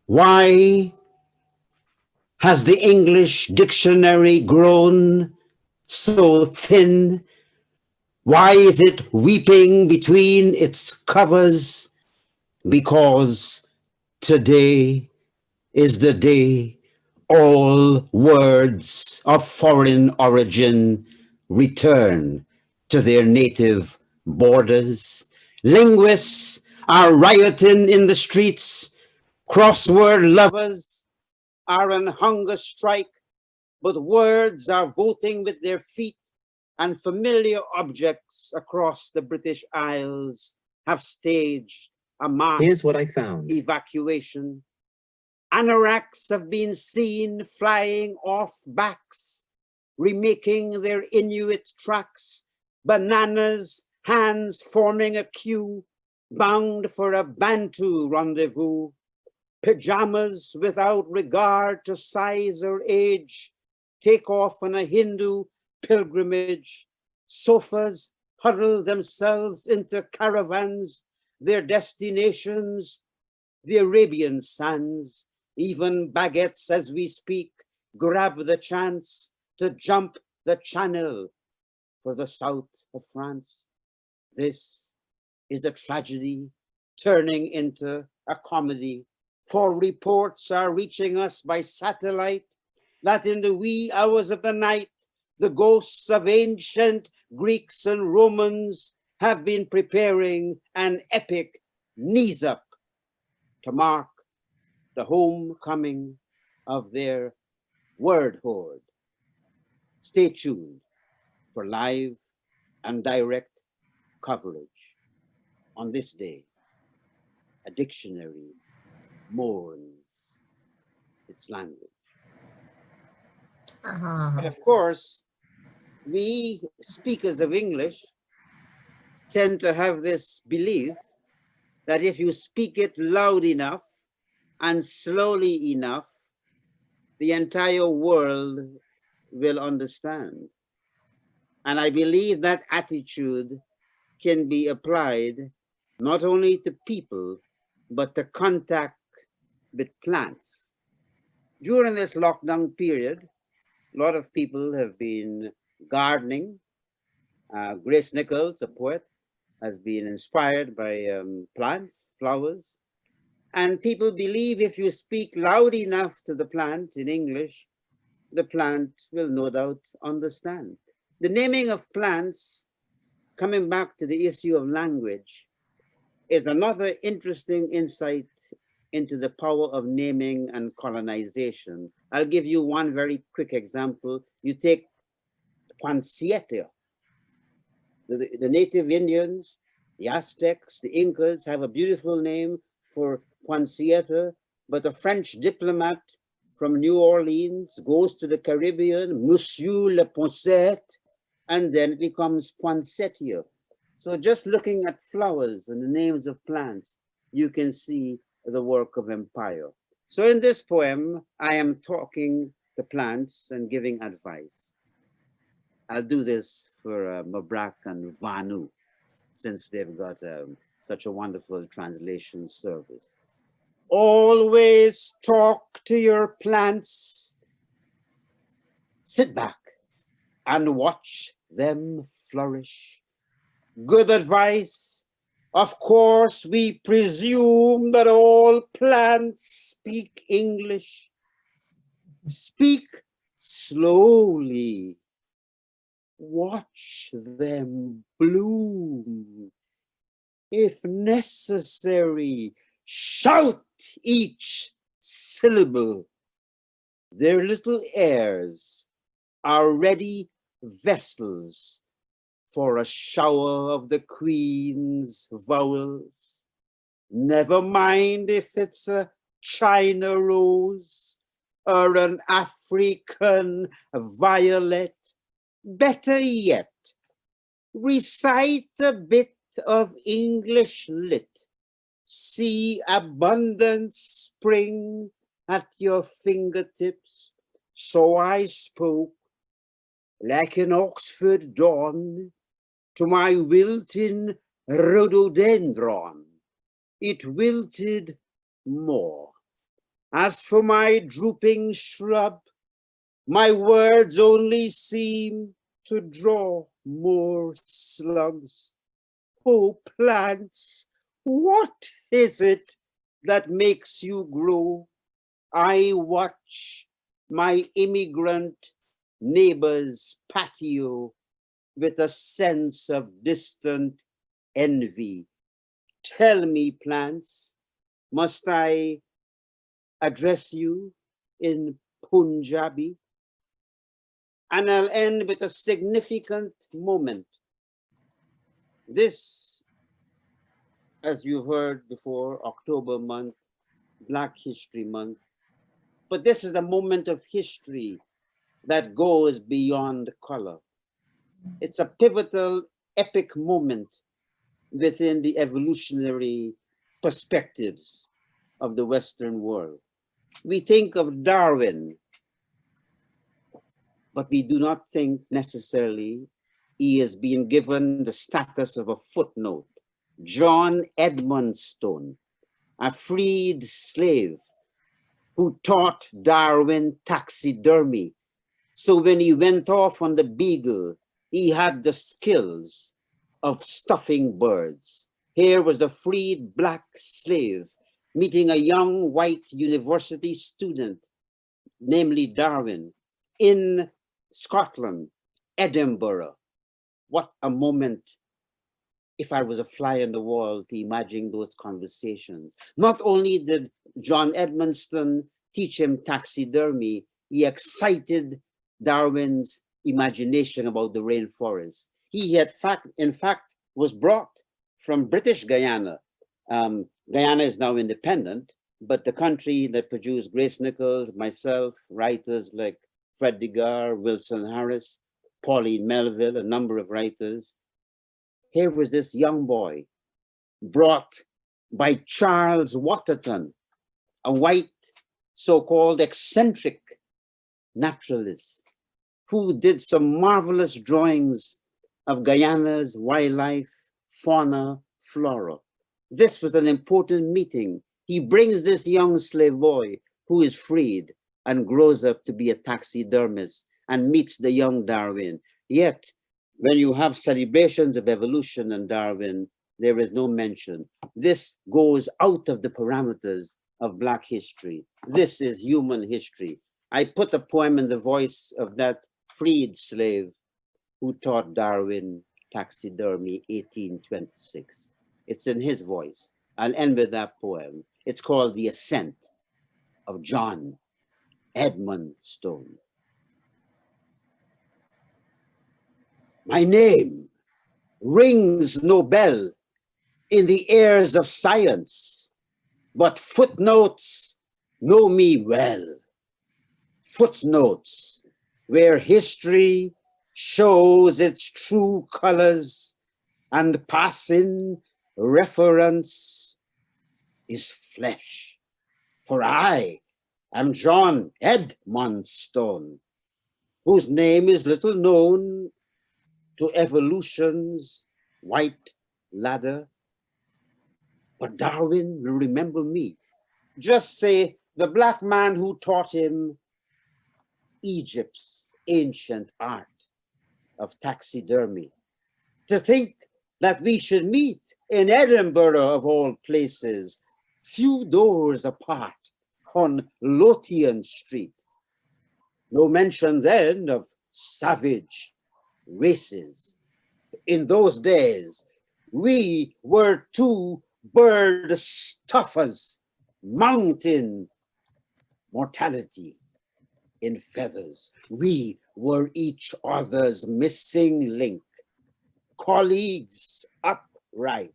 Why has the English dictionary grown so thin? Why is it weeping between its covers? Because today is the day all words of foreign origin return to their native borders. Linguists are rioting in the streets. Crossword lovers are on hunger strike, but words are voting with their feet, and familiar objects across the British Isles have staged a mass evacuation. Anoraks have been seen flying off backs, remaking their Inuit tracks, bananas, hands forming a queue, bound for a Bantu rendezvous. Pajamas without regard to size or age, take off on a Hindu pilgrimage. Sofas huddle themselves into caravans, their destinations, the Arabian sands. Even baguettes as we speak grab the chance to jump the channel for the south of France. This is a tragedy turning into a comedy, for reports are reaching us by satellite that in the wee hours of the night, the ghosts of ancient Greeks and Romans have been preparing an epic knees up to mark the homecoming of their word horde. Stay tuned for live and direct coverage. On this day, a dictionary mourns its language. And of course, we speakers of English tend to have this belief that if you speak it loud enough and slowly enough, the entire world will understand. And I believe that attitude can be applied not only to people, but to contact with plants. During this lockdown period, a lot of people have been gardening. Grace Nichols, a poet, has been inspired by plants, flowers. And people believe if you speak loud enough to the plant in English, the plant will no doubt understand. The naming of plants, coming back to the issue of language, is another interesting insight into the power of naming and colonization. I'll give you one very quick example. You take Poinsettia. The native Indians, the Aztecs, the Incas have a beautiful name for Poinsettia, but a French diplomat from New Orleans goes to the Caribbean, Monsieur le Poinsette, and then it becomes Poinsettia. So just looking at flowers and the names of plants, you can see the work of empire. So in this poem, I am talking to plants and giving advice. I'll do this for Mabrak and Vanu, since they've got such a wonderful translation service. Always talk to your plants. Sit back and watch them flourish. Good advice. Of course, we presume that all plants speak English. Speak slowly. Watch them bloom. If necessary, shout each syllable. Their little heirs are ready vessels for a shower of the Queen's vowels. Never mind if it's a China rose or an African violet. Better yet, recite a bit of English lit. See abundant spring at your fingertips. So I spoke like an Oxford dawn to my wilting rhododendron. It wilted more. As for my drooping shrub, my words only seem to draw more slugs. Oh, plants, what is it that makes you grow? I watch my immigrant neighbor's patio with a sense of distant envy. Tell me, plants, must I address you in Punjabi? And I'll end with a significant moment. This, as you heard before, October month, Black History Month, but this is a moment of history that goes beyond color. It's a pivotal, epic moment within the evolutionary perspectives of the Western world. We think of Darwin, but we do not think necessarily he is being given the status of a footnote. John Edmonstone, a freed slave who taught Darwin taxidermy. So when he went off on the Beagle, he had the skills of stuffing birds. Here was a freed Black slave meeting a young white university student, namely Darwin, in Scotland, Edinburgh. What a moment, if I was a fly on the wall, to imagine those conversations. Not only did John Edmonstone teach him taxidermy, he excited Darwin's imagination about the rainforest. He had in fact was brought from British Guyana. Guyana is now independent, but the country that produced Grace Nichols, myself, writers like Fred Agard, Wilson Harris, Pauline Melville, a number of writers. Here was this young boy brought by Charles Waterton, a white, so-called eccentric naturalist who did some marvelous drawings of Guyana's wildlife, fauna, flora. This was an important meeting. He brings this young slave boy who is freed and grows up to be a taxidermist and meets the young Darwin. Yet, when you have celebrations of evolution and Darwin, there is no mention. This goes out of the parameters of Black history. This is human history. I put a poem in the voice of that freed slave who taught Darwin taxidermy, 1826. It's in his voice. I'll end with that poem. It's called The Ascent of John Edmund Stone. My name rings no bell in the ears of science, but footnotes know me well. Footnotes where history shows its true colors and passing reference is flesh. For I am John Edmund Stone, whose name is little known to evolution's white ladder. But Darwin will remember me. Just say the Black man who taught him Egypt's ancient art of taxidermy. To think that we should meet in Edinburgh of all places, few doors apart on Lothian Street. No mention then of savage races. In those days, we were two bird stuffers mounting mortality in feathers. We were each other's missing link, colleagues upright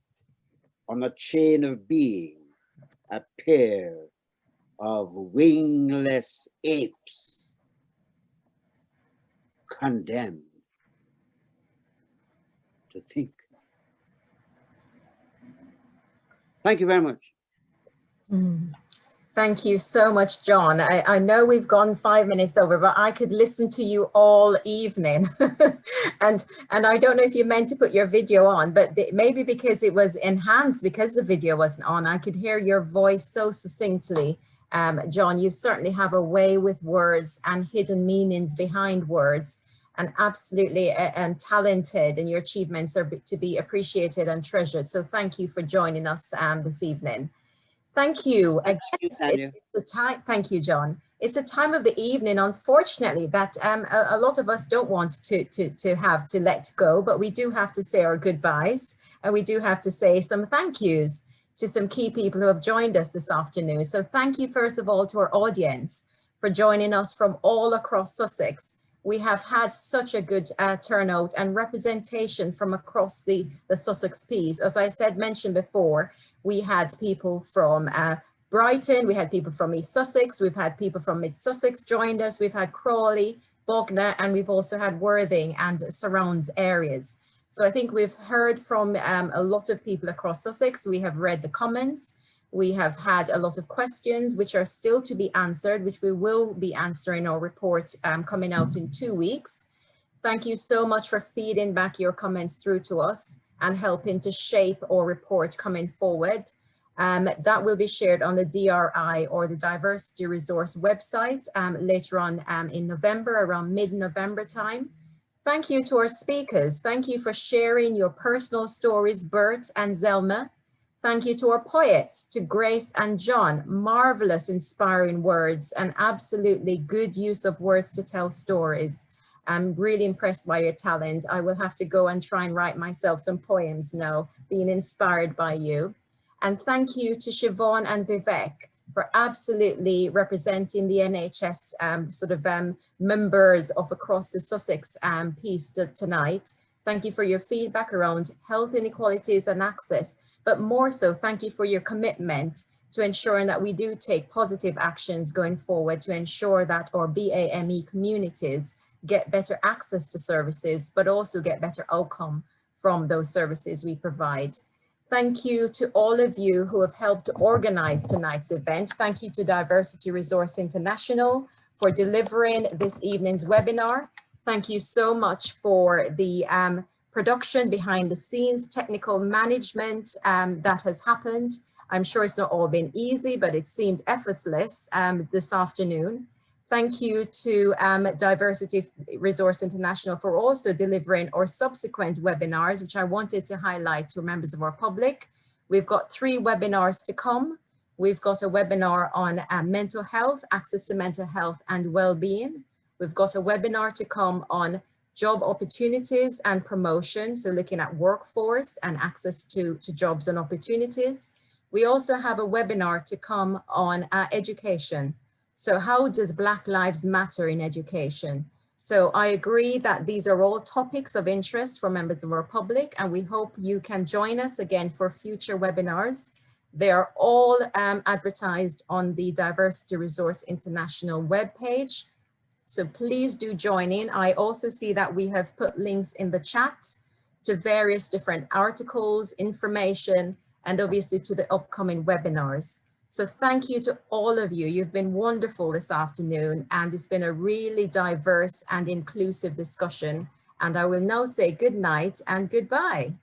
on a chain of being, a pair of wingless apes condemned to think. Thank you very much. Thank you so much, John. I know we've gone 5 minutes over, but I could listen to you all evening. and I don't know if you meant to put your video on, but maybe because it was enhanced because the video wasn't on, I could hear your voice so succinctly. John, you certainly have a way with words and hidden meanings behind words, and absolutely talented, and your achievements are to be appreciated and treasured. So thank you for joining us this evening. Thank you. Again, it's the time. Thank you, John. It's the time of the evening, unfortunately, that a lot of us don't want to have to let go, but we do have to say our goodbyes, and we do have to say some thank yous to some key people who have joined us this afternoon. So thank you, first of all, to our audience for joining us from all across Sussex. We have had such a good turnout and representation from across the Sussex piece. As I mentioned before, we had people from Brighton, we had people from East Sussex, we've had people from Mid Sussex joined us, we've had Crawley, Bognor, and we've also had Worthing and surrounds areas. So I think we've heard from a lot of people across Sussex. We have read the comments. We have had a lot of questions which are still to be answered, which we will be answering our report coming out in 2 weeks. Thank you so much for feeding back your comments through to us and helping to shape our report coming forward. That will be shared on the DRI or the Diversity Resource website later on in November, around mid-November time. Thank you to our speakers. Thank you for sharing your personal stories, Bert and Zelma. Thank you to our poets, to Grace and John. Marvelous, inspiring words and absolutely good use of words to tell stories. I'm really impressed by your talent. I will have to go and try and write myself some poems now, being inspired by you. And thank you to Siobhan and Vivek for absolutely representing the NHS members of across the Sussex piece tonight. Thank you for your feedback around health inequalities and access, but more so, thank you for your commitment to ensuring that we do take positive actions going forward to ensure that our BAME communities get better access to services, but also get better outcome from those services we provide. Thank you to all of you who have helped to organize tonight's event. Thank you to Diversity Resource International for delivering this evening's webinar. Thank you so much for the production behind the scenes, technical management that has happened. I'm sure it's not all been easy, but it seemed effortless this afternoon. Thank you to Diversity Resource International for also delivering our subsequent webinars, which I wanted to highlight to members of our public. We've got 3 webinars to come. We've got a webinar on mental health, access to mental health and well-being. We've got a webinar to come on job opportunities and promotion, so looking at workforce and access to jobs and opportunities. We also have a webinar to come on education. So how does Black Lives Matter in education? So I agree that these are all topics of interest for members of our public, and we hope you can join us again for future webinars. They are all advertised on the Diversity Resource International webpage. So please do join in. I also see that we have put links in the chat to various different articles, information, and obviously to the upcoming webinars. So thank you to all of you. You've been wonderful this afternoon, and it's been a really diverse and inclusive discussion. And I will now say good night and goodbye.